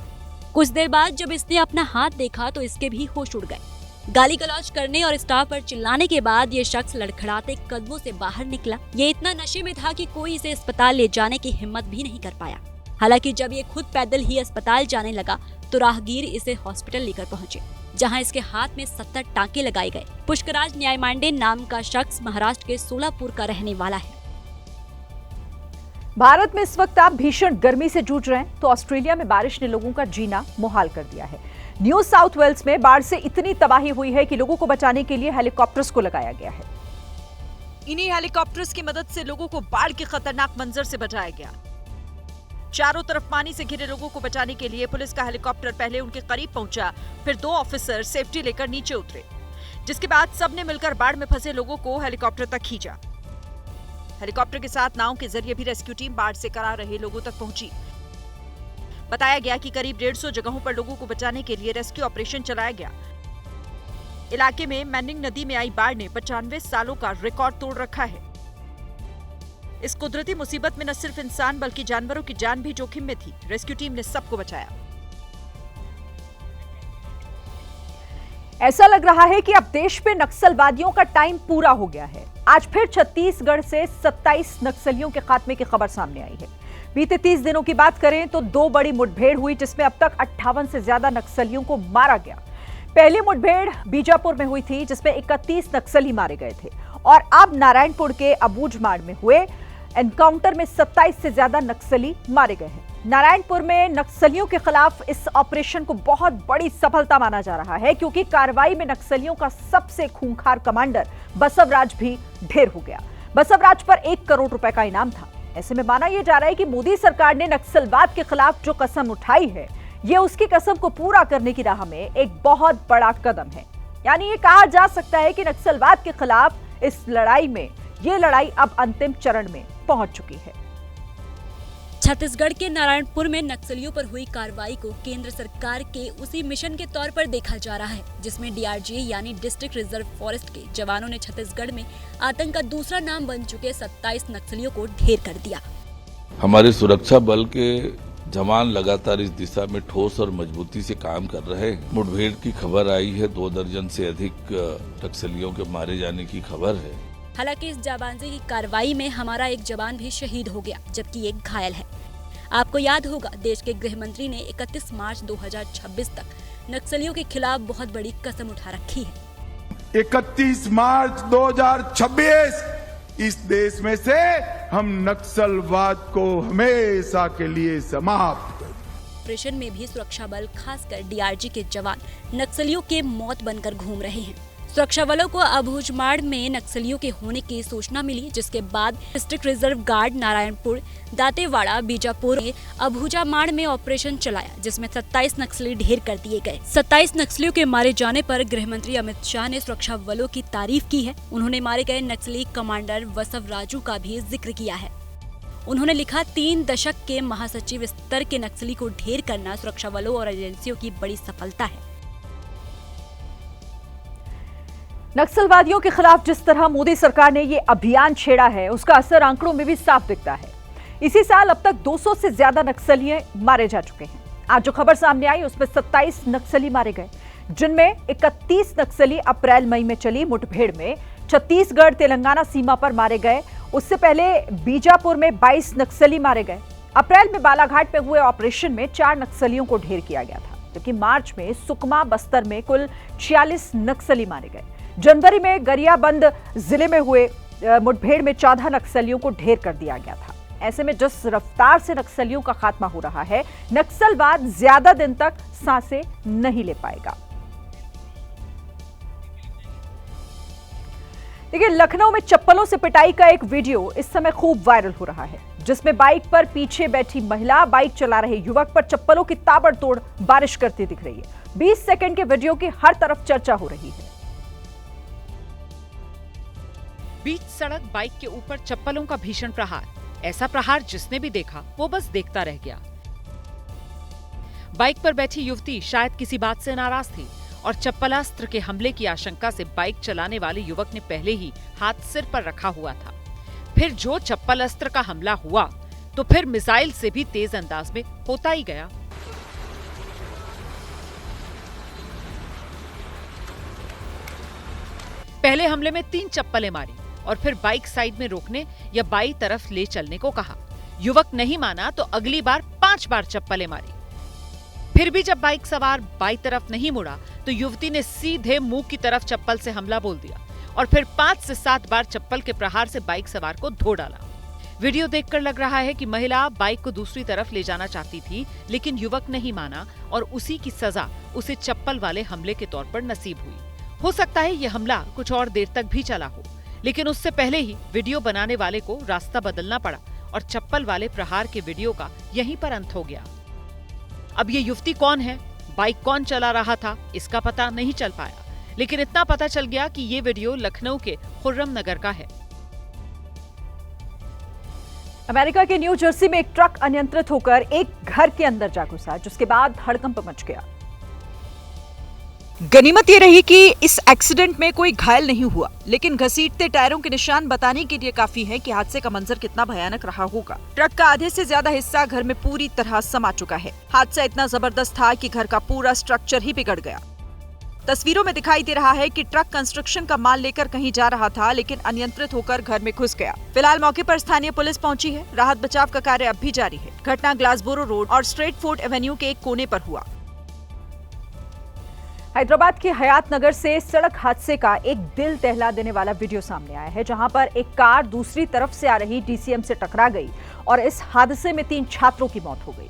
कुछ देर बाद जब इसने अपना हाथ देखा तो इसके भी होश उड़ गए। गाली गलौज करने और स्टाफ पर चिल्लाने के बाद ये शख्स लड़खड़ाते कदमों से बाहर निकला। ये इतना नशे में था कि कोई इसे अस्पताल ले जाने की हिम्मत भी नहीं कर पाया। हालांकि जब ये खुद पैदल ही अस्पताल जाने लगा तो राहगीर इसे हॉस्पिटल लेकर पहुंचे, जहां इसके हाथ में 70 टांके लगाए गए। पुष्कराज न्यायमांडे नाम का शख्स महाराष्ट्र के सोलापुर का रहने वाला है। भारत में इस वक्त आप भीषण गर्मी से जूझ रहे हैं, तो ऑस्ट्रेलिया में बारिश ने लोगों का जीना मुहाल कर दिया है। न्यू साउथ वेल्स में बाढ़ से इतनी तबाही हुई है कि लोगों को बचाने के लिए हेलीकॉप्टर्स को लगाया गया है। इन्हीं हेलीकॉप्टर्स की मदद से लोगों को बाढ़ के खतरनाक मंजर से बचाया गया। चारों तरफ पानी से घिरे लोगों को बचाने के लिए पुलिस का हेलीकॉप्टर पहले उनके करीब पहुंचा, फिर 2 ऑफिसर सेफ्टी लेकर नीचे उतरे। जिसके बाद सबने मिलकर बाढ़ में फंसे लोगों को हेलीकॉप्टर तक खींचा। हेलीकॉप्टर के साथ नाव के जरिए भी रेस्क्यू टीम बाढ़ से करार रहे लोगों तक पहुंची। बताया गया कि करीब 150 जगहों पर लोगों को बचाने के लिए रेस्क्यू ऑपरेशन चलाया गया। इलाके में मैनिंग नदी में आई बाढ़ ने 95 सालों का रिकॉर्ड तोड़ रखा है। इस कुदरती मुसीबत में न सिर्फ इंसान बल्कि जानवरों की जान भी जोखिम में थी। रेस्क्यू टीम ने सबको बचाया। ऐसा लग रहा है कि अब देश में नक्सलवादियों का टाइम पूरा हो गया है। आज फिर छत्तीसगढ़ से 27 नक्सलियों के खात्मे की खबर सामने आई है। बीते 30 दिनों की बात करें तो 2 बड़ी मुठभेड़ हुई, जिसमें अब तक 58 से ज्यादा नक्सलियों को मारा गया। पहली मुठभेड़ बीजापुर में हुई थी, जिसमें 31 नक्सली मारे गए थे, और अब नारायणपुर के अबूझमाड़ में हुए एनकाउंटर में 27 से ज्यादा नक्सली मारे गए हैं। नारायणपुर में नक्सलियों के खिलाफ इस ऑपरेशन को बहुत बड़ी सफलता माना जा रहा है, क्योंकि कार्रवाई में नक्सलियों का सबसे खूंखार कमांडर बसवराज भी ढेर हो गया। बसवराज पर 1 करोड़ रुपए का इनाम था। ऐसे में माना यह जा रहा है कि मोदी सरकार ने नक्सलवाद के खिलाफ जो कसम उठाई है, ये उसकी कसम को पूरा करने की राह में एक बहुत बड़ा कदम है। यानी ये कहा जा सकता है कि नक्सलवाद के खिलाफ इस लड़ाई में ये लड़ाई अब अंतिम चरण में पहुंच चुकी है। छत्तीसगढ़ के नारायणपुर में नक्सलियों पर हुई कार्रवाई को केंद्र सरकार के उसी मिशन के तौर पर देखा जा रहा है, जिसमें डीआरजी यानी डिस्ट्रिक्ट रिजर्व फॉरेस्ट के जवानों ने छत्तीसगढ़ में आतंक का दूसरा नाम बन चुके 27 नक्सलियों को ढेर कर दिया। हमारे सुरक्षा बल के जवान लगातार इस दिशा में ठोस और मजबूती से काम कर रहे हैं। मुठभेड़ की खबर आई है, 2 दर्जन से अधिक नक्सलियों के मारे जाने की खबर है। हालांकि इस जाबांजी की कार्रवाई में हमारा एक जवान भी शहीद हो गया, जबकि एक घायल है। आपको याद होगा, देश के गृह मंत्री ने 31 मार्च 2026 तक नक्सलियों के खिलाफ बहुत बड़ी कसम उठा रखी है। 31 मार्च 2026 इस देश में से हम नक्सलवाद को हमेशा के लिए समाप्त। ऑपरेशन में भी सुरक्षा बल, खासकर डीआरजी के जवान नक्सलियों के मौत बनकर घूम रहे हैं। सुरक्षा बलों को अबूझमाड़ में नक्सलियों के होने की सूचना मिली, जिसके बाद district reserve guard Narayanpur, Dantewada, Bijapur में अबूझमाड़ में ऑपरेशन चलाया, जिसमें 27 नक्सली ढेर कर दिए गए। 27 नक्सलियों के मारे जाने पर गृह मंत्री अमित शाह ने सुरक्षा बलों की तारीफ की है। उन्होंने मारे गए नक्सली कमांडर बसवराजू का भी जिक्र किया है। उन्होंने लिखा, 3 दशक के महासचिव स्तर के नक्सली को ढेर करना सुरक्षा बलों और एजेंसियों की बड़ी सफलता है। नक्सलवादियों के खिलाफ जिस तरह मोदी सरकार ने ये अभियान छेड़ा है, उसका असर आंकड़ों में भी साफ दिखता है। इसी साल अब तक 200 से ज्यादा नक्सली मारे जा चुके हैं। आज जो खबर सामने आई उसमें 27 नक्सली मारे गए, जिनमें 31 नक्सली अप्रैल मई में चली मुठभेड़ में छत्तीसगढ़ तेलंगाना सीमा पर मारे गए। उससे पहले बीजापुर में 22 नक्सली मारे गए। अप्रैल में बालाघाट में हुए ऑपरेशन में 4 नक्सलियों को ढेर किया गया था, जबकि मार्च में सुकमा, बस्तर में कुल 46 नक्सली मारे गए। जनवरी में गरियाबंद जिले में हुए मुठभेड़ में 14 नक्सलियों को ढेर कर दिया गया था। ऐसे में जिस रफ्तार से नक्सलियों का खात्मा हो रहा है, नक्सलवाद ज्यादा दिन तक सांसें नहीं ले पाएगा। देखिए, लखनऊ में चप्पलों से पिटाई का एक वीडियो इस समय खूब वायरल हो रहा है, जिसमें बाइक पर पीछे बैठी महिला बाइक चला रहे युवक पर चप्पलों की ताबड़तोड़ बारिश करती दिख रही है। 20 सेकंड के वीडियो की हर तरफ चर्चा हो रही है। बीच सड़क बाइक के ऊपर चप्पलों का भीषण प्रहार। ऐसा प्रहार जिसने भी देखा वो बस देखता रह गया। बाइक पर बैठी युवती शायद किसी बात से नाराज थी और चप्पलास्त्र के हमले की आशंका से बाइक चलाने वाले युवक ने पहले ही हाथ सिर पर रखा हुआ था। फिर जो चप्पलास्त्र का हमला हुआ तो फिर मिसाइल से भी तेज अंदाज में होता ही गया। पहले हमले में 3 चप्पलें मारी और फिर बाइक साइड में रोकने या बाई तरफ ले चलने को कहा। युवक नहीं माना तो अगली बार 5 बार चप्पलें मारी। फिर भी जब बाइक सवार बाई तरफ नहीं मुड़ा तो युवती ने सीधे मुंह की तरफ चप्पल से हमला बोल दिया और फिर 5 से 7 बार चप्पल के प्रहार से बाइक सवार को धो डाला। वीडियो देखकर लग रहा है कि महिला बाइक को दूसरी तरफ ले जाना चाहती थी, लेकिन युवक नहीं माना और उसी की सजा उसे चप्पल वाले हमले के तौर पर नसीब हुई। हो सकता है यह हमला कुछ और देर तक भी चला हो, लेकिन उससे पहले ही वीडियो बनाने वाले को रास्ता बदलना पड़ा और चप्पल वाले प्रहार के वीडियो का यहीं पर अंत हो गया। अब ये युवती कौन है, बाइक कौन चला रहा था, इसका पता नहीं चल पाया, लेकिन इतना पता चल गया कि ये वीडियो लखनऊ के खुर्रम नगर का है। अमेरिका के न्यू जर्सी में एक ट्रक अनियंत्रित होकर एक घर के अंदर जा घुसा, जिसके बाद हड़कंप मच गया। गनीमत ये रही कि इस एक्सीडेंट में कोई घायल नहीं हुआ, लेकिन घसीटते टायरों के निशान बताने के लिए काफी है कि हादसे का मंजर कितना भयानक रहा होगा। ट्रक का आधे से ज्यादा हिस्सा घर में पूरी तरह समा चुका है। हादसा इतना जबरदस्त था कि घर का पूरा स्ट्रक्चर ही बिगड़ गया। तस्वीरों में दिखाई दे रहा है कि ट्रक कंस्ट्रक्शन का माल लेकर कहीं जा रहा था, लेकिन अनियंत्रित होकर घर में घुस गया। फिलहाल मौके पर स्थानीय पुलिस पहुंची है। राहत बचाव का कार्य अब भी जारी है। घटना ग्लासबोरो रोड और स्ट्रेटफोर्ड एवेन्यू के एक कोने पर हुआ। हैदराबाद के हयात नगर से सड़क हादसे का एक दिल दहला देने वाला वीडियो सामने आया है, जहां पर एक कार दूसरी तरफ से आ रही डीसीएम से टकरा गई और इस हादसे में 3 छात्रों की मौत हो गई।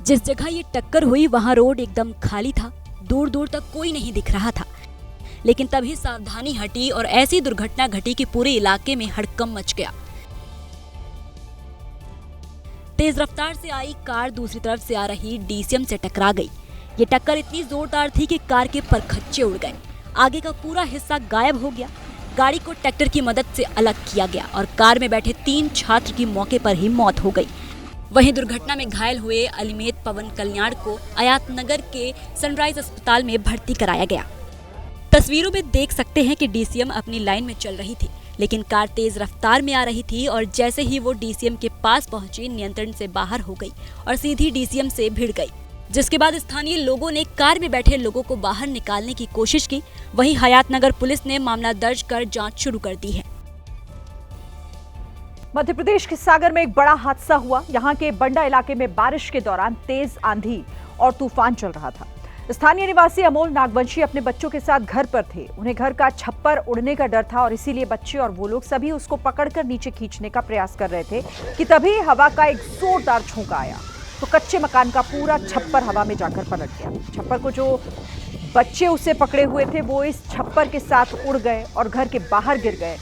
जिस जगह ये टक्कर हुई वहां रोड एकदम खाली था, दूर दूर तक कोई नहीं दिख रहा था। लेकिन तभी सावधानी हटी और ऐसी दुर्घटना घटी कि पूरे इलाके में हड़कंप मच गया। तेज रफ्तार से आई कार दूसरी तरफ से आ रही डीसीएम से टकरा गई। ये टक्कर इतनी जोरदार थी कि कार के परखच्चे उड़ गए, आगे का पूरा हिस्सा गायब हो गया। गाड़ी को ट्रैक्टर की मदद से अलग किया गया और कार में बैठे 3 छात्र की मौके पर ही मौत हो गई। वहीं दुर्घटना में घायल हुए अलीमेत पवन कल्याण को हयात नगर के सनराइज अस्पताल में भर्ती कराया गया। तस्वीरों में देख सकते हैं कि डीसीएम अपनी लाइन में चल रही थी, लेकिन कार तेज रफ्तार में आ रही थी और जैसे ही वो डीसीएम के पास पहुंची, नियंत्रण से बाहर हो गई और सीधी डीसीएम से भिड़ गई, जिसके बाद स्थानीय लोगों ने कार में बैठे लोगों को बाहर निकालने की कोशिश की। वहीं हयात नगर पुलिस ने मामला दर्ज कर जांच शुरू कर दी है। मध्य प्रदेश के सागर में एक बड़ा हादसा हुआ। यहां के बंडा इलाके में बारिश के दौरान तेज आंधी और तूफान चल रहा था। स्थानीय निवासी अमोल नागवंशी अपने बच्चों के साथ घर पर थे। उन्हें घर का छप्पर उड़ने का डर था और इसीलिए बच्चे और वो लोग सभी उसको पकड़कर नीचे खींचने का प्रयास कर रहे थे कि तभी हवा का एक जोरदार झोंका आया तो कच्चे मकान का पूरा छप्पर हवा में जाकर पलट गया। छप्पर को जो बच्चे उसे पकड़े हुए थे वो इस छप्पर के साथ उड़ गए और घर के बाहर गिर गए।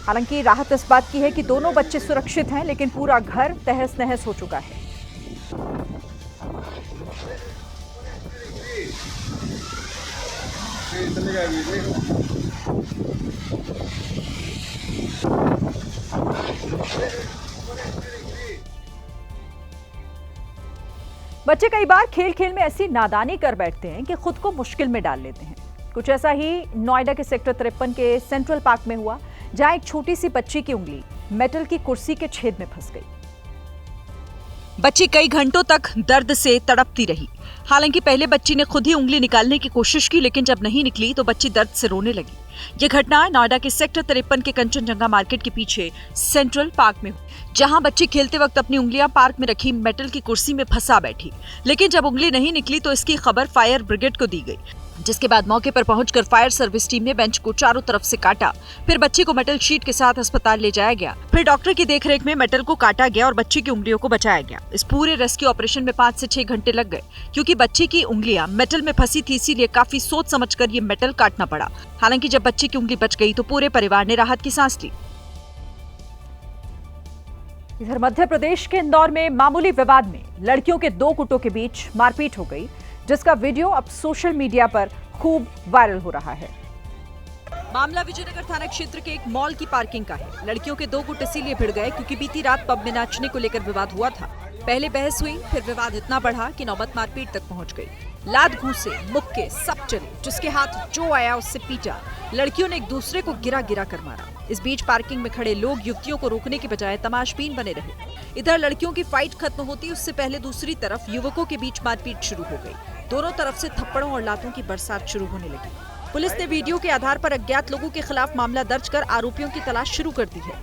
हालांकि राहत इस बात की है कि दोनों बच्चे सुरक्षित हैं, लेकिन पूरा घर तहस नहस हो चुका है। बच्चे कई बार खेल खेल में ऐसी नादानी कर बैठते हैं कि खुद को मुश्किल में डाल लेते हैं। कुछ ऐसा ही नोएडा के सेक्टर 53 के सेंट्रल पार्क में हुआ, जहां एक छोटी सी बच्ची की उंगली मेटल की कुर्सी के छेद में फंस गई। बच्ची कई घंटों तक दर्द से तड़पती रही। हालांकि पहले बच्ची ने खुद ही उंगली निकालने की कोशिश की, लेकिन जब नहीं निकली तो बच्ची दर्द से रोने लगी। यह घटना नोएडा के सेक्टर 53 के कंचनजंगा मार्केट के पीछे सेंट्रल पार्क में हुई, जहां बच्ची खेलते वक्त अपनी उंगलियां पार्क में रखी मेटल की कुर्सी में फंसा बैठी। लेकिन जब उंगली नहीं निकली तो इसकी खबर फायर ब्रिगेड को दी गई, जिसके बाद मौके पर पहुंचकर फायर सर्विस टीम ने बेंच को चारों तरफ से काटा। फिर बच्ची को मेटल शीट के साथ अस्पताल ले जाया गया। फिर डॉक्टर की देखरेख में मेटल को काटा गया और बच्ची की उंगलियों को बचाया गया। इस पूरे रेस्क्यू ऑपरेशन में 5 से 6 घंटे लग गए, क्योंकि बच्ची की उंगलियां मेटल में फंसी थी, इसीलिए काफी सोच समझकर ये मेटल काटना पड़ा। हालांकि जब बच्ची की उंगली बच गई तो पूरे परिवार ने राहत की सांस ली। इधर मध्य प्रदेश के इंदौर में मामूली विवाद में लड़कियों के 2 गुटों के बीच मारपीट हो गई, जिसका वीडियो अब सोशल मीडिया पर खूब वायरल हो रहा है। मामला विजयनगर थाना क्षेत्र के एक मॉल की पार्किंग का है। लड़कियों के 2 गुट इसीलिए भिड़ गए क्योंकि बीती रात पब में नाचने को लेकर विवाद हुआ था। पहले बहस हुई, फिर विवाद इतना बढ़ा कि नौबत मारपीट तक पहुंच गई। लात घूंसे, मुक्के सब चले, जिसके हाथ जो आया उससे पीटा। लड़कियों ने एक दूसरे को गिरा गिरा कर मारा। इस बीच पार्किंग में खड़े लोग युवतियों को रोकने के बजाय तमाशबीन बने रहे। इधर लड़कियों की फाइट खत्म होती उससे पहले दूसरी तरफ युवकों के बीच मारपीट शुरू हो गई। दोनों तरफ से थप्पड़ों और लातों की बरसात शुरू होने लगी। पुलिस ने वीडियो के आधार पर अज्ञात लोगों के खिलाफ मामला दर्ज कर आरोपियों की तलाश शुरू कर दी है।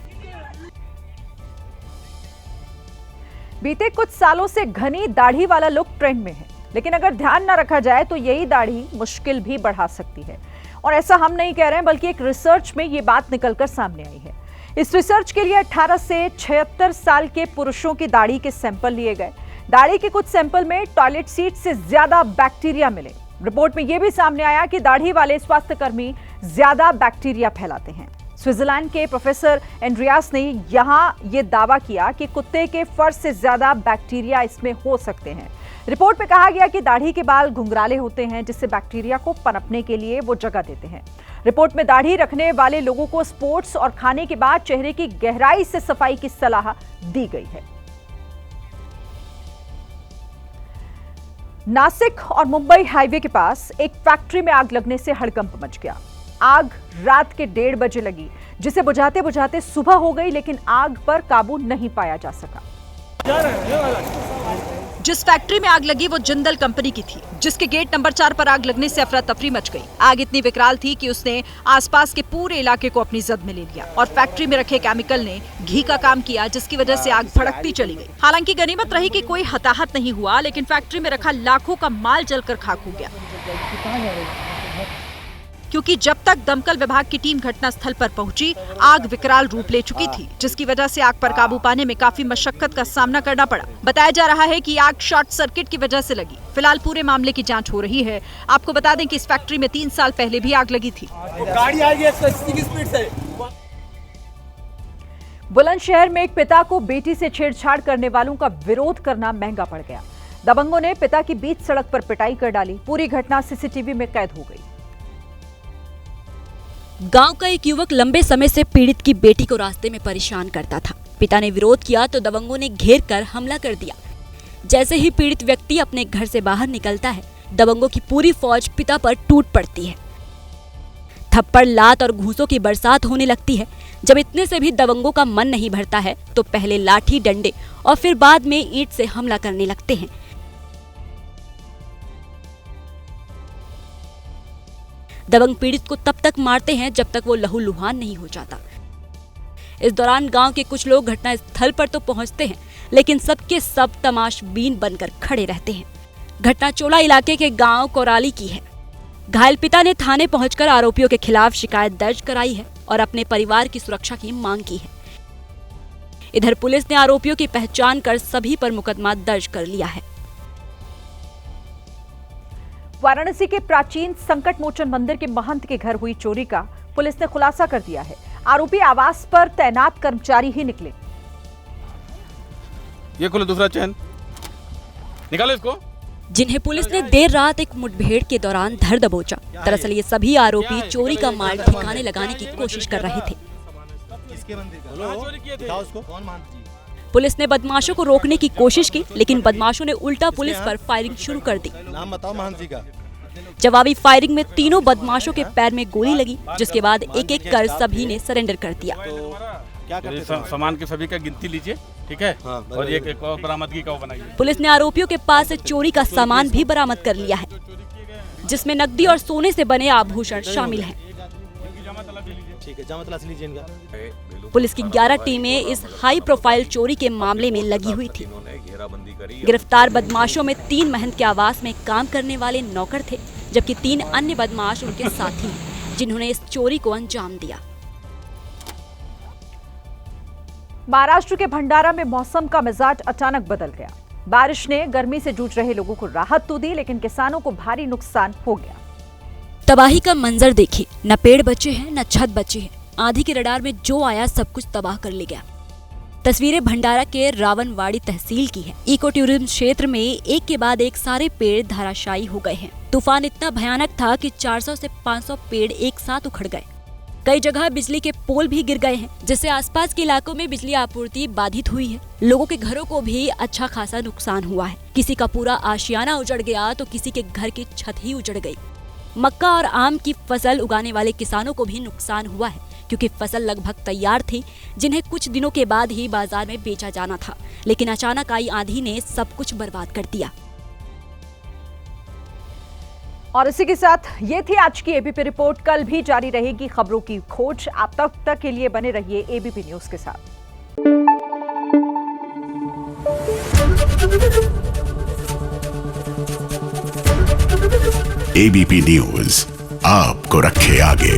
बीते कुछ सालों से घनी दाढ़ी वाला लुक ट्रेंड में है, लेकिन अगर ध्यान न रखा जाए तो यही दाढ़ी मुश्किल भी बढ़ा सकती है। और ऐसा हम नहीं कह रहे हैं, बल्कि एक रिसर्च में ये बात निकलकर सामने आई है। इस रिसर्च के लिए 18 से 76 साल के पुरुषों की दाढ़ी के सैंपल लिए गए। दाढ़ी के कुछ सैंपल में टॉयलेट सीट से ज्यादा बैक्टीरिया मिले। रिपोर्ट में यह भी सामने आया कि दाढ़ी वाले स्वास्थ्यकर्मी ज्यादा बैक्टीरिया फैलाते हैं। स्विट्जरलैंड के प्रोफेसर एंड्रियास ने यहां यह दावा किया कि कुत्ते के फर से ज्यादा बैक्टीरिया इसमें हो सकते हैं। रिपोर्ट में कहा गया कि दाढ़ी के बाल घुंघराले होते हैं, जिससे बैक्टीरिया को पनपने के लिए वो जगह देते हैं। रिपोर्ट में दाढ़ी रखने वाले लोगों को स्पोर्ट्स और खाने के बाद चेहरे की गहराई से सफाई की सलाह दी गई है। नासिक और मुंबई हाईवे के पास एक फैक्ट्री में आग लगने से हड़कंप मच गया। आग रात के 1:30 बजे लगी, जिसे बुझाते बुझाते सुबह हो गई, लेकिन आग पर काबू नहीं पाया जा सका। जिस फैक्ट्री में आग लगी वो जिंदल कंपनी की थी, जिसके गेट नंबर 4 पर आग लगने से अफरा तफरी मच गई। आग इतनी विकराल थी कि उसने आसपास के पूरे इलाके को अपनी जद में ले लिया और फैक्ट्री में रखे केमिकल ने घी का काम किया, जिसकी वजह से आग भड़कती चली गई। हालांकि गनीमत रही कि कोई हताहत नहीं हुआ, लेकिन फैक्ट्री में रखा लाखों का माल जलकर खाक हो गया, क्योंकि जब तक दमकल विभाग की टीम घटनास्थल पर पहुंची, आग विकराल रूप ले चुकी थी, जिसकी वजह से आग पर काबू पाने में काफी मशक्कत का सामना करना पड़ा। बताया जा रहा है कि आग शॉर्ट सर्किट की वजह से लगी। फिलहाल पूरे मामले की जांच हो रही है। आपको बता दें कि इस फैक्ट्री में 3 साल पहले भी आग लगी थी। गाड़ी आई 180 की स्पीड से। बुलंदशहर में एक पिता को बेटी से छेड़छाड़ करने वालों का विरोध करना महंगा पड़ गया। दबंगों ने पिता की बीच सड़क पर पिटाई कर डाली। पूरी घटना सीसीटीवी में कैद हो गई। गांव का एक युवक लंबे समय से पीड़ित की बेटी को रास्ते में परेशान करता था। पिता ने विरोध किया तो दबंगों ने घेर कर हमला कर दिया। जैसे ही पीड़ित व्यक्ति अपने घर से बाहर निकलता है, दबंगों की पूरी फौज पिता पर टूट पड़ती है। थप्पड़, लात और घूंसों की बरसात होने लगती है। जब इतने से भी दबंगों का मन नहीं भरता है तो पहले लाठी, डंडे और फिर बाद में ईंट से हमला करने लगते हैं। दबंग पीड़ित को तब तक मारते हैं जब तक वो लहूलुहान नहीं हो जाता। इस दौरान गांव के कुछ लोग घटना स्थल पर तो पहुंचते हैं, लेकिन सबके सब तमाशबीन बनकर खड़े रहते हैं। घटना चोला इलाके के गांव कोराली की है। घायल पिता ने थाने पहुंचकर आरोपियों के खिलाफ शिकायत दर्ज कराई है और अपने परिवार की सुरक्षा की मांग की है। इधर पुलिस ने आरोपियों की पहचान कर सभी पर मुकदमा दर्ज कर लिया है। वाराणसी के प्राचीन संकट मोचन मंदिर के महंत के घर हुई चोरी का पुलिस ने खुलासा कर दिया है। आरोपी आवास पर तैनात कर्मचारी ही निकले। ये खोलो दूसरा चैन, निकालो इसको। जिन्हें पुलिस ने देर रात एक मुठभेड़ के दौरान धर दबोचा। दरअसल ये सभी आरोपी चोरी का माल ठिकाने लगाने की कोशिश कर रहे थे। पुलिस ने बदमाशों को रोकने की कोशिश की, लेकिन बदमाशों ने उल्टा पुलिस पर फायरिंग शुरू कर दी। नाम बताओ महंत जी का। जवाबी फायरिंग में तीनों बदमाशों के पैर में गोली लगी, जिसके बाद एक एक कर सभी ने सरेंडर कर दिया। सामान के सभी का गिनती लीजिए, ठीक है? और एक और बरामदगी का बनाइए। पुलिस ने आरोपियों के पास से चोरी का सामान भी बरामद कर लिया है, जिसमें नकदी और सोने से बने आभूषण शामिल हैं। पुलिस की 11 टीमें इस हाई प्रोफाइल चोरी के मामले में लगी हुई थी। गिरफ्तार बदमाशों में 3 महंत के आवास में काम करने वाले नौकर थे, जबकि 3 अन्य बदमाश उनके साथी हैं, जिन्होंने इस चोरी को अंजाम दिया। महाराष्ट्र के भंडारा में मौसम का मिजाज अचानक बदल गया। बारिश ने गर्मी से जूझ रहे लोगों को राहत तो दी, लेकिन किसानों को भारी नुकसान हो गया। तबाही का मंजर देखिए, न पेड़ बचे हैं न छत बची है। आंधी के रडार में जो आया सब कुछ तबाह कर ले गया। तस्वीरें भंडारा के रावणवाड़ी तहसील की है। इको टूरिज्म क्षेत्र में एक के बाद एक सारे पेड़ धराशायी हो गए हैं। तूफान इतना भयानक था कि 400 से 500 पेड़ एक साथ उखड़ गए। कई जगह बिजली के पोल भी गिर गए हैं, जिससे आसपास के इलाकों में बिजली आपूर्ति बाधित हुई है। लोगों के घरों को भी अच्छा खासा नुकसान हुआ है। किसी का पूरा आशियाना उजड़ गया तो किसी के घर की छत ही उजड़ गई। मक्का और आम की फसल उगाने वाले किसानों को भी नुकसान हुआ है, क्योंकि फसल लगभग तैयार थी, जिन्हें कुछ दिनों के बाद ही बाजार में बेचा जाना था। लेकिन अचानक आई आंधी ने सब कुछ बर्बाद कर दिया। और इसी के साथ ये थी आज की एबीपी रिपोर्ट। कल भी जारी रहेगी खबरों की खोज। आप तब तक के लिए बने रहिए एबीपी न्यूज के साथ। एबीपी न्यूज आपको रखे आगे।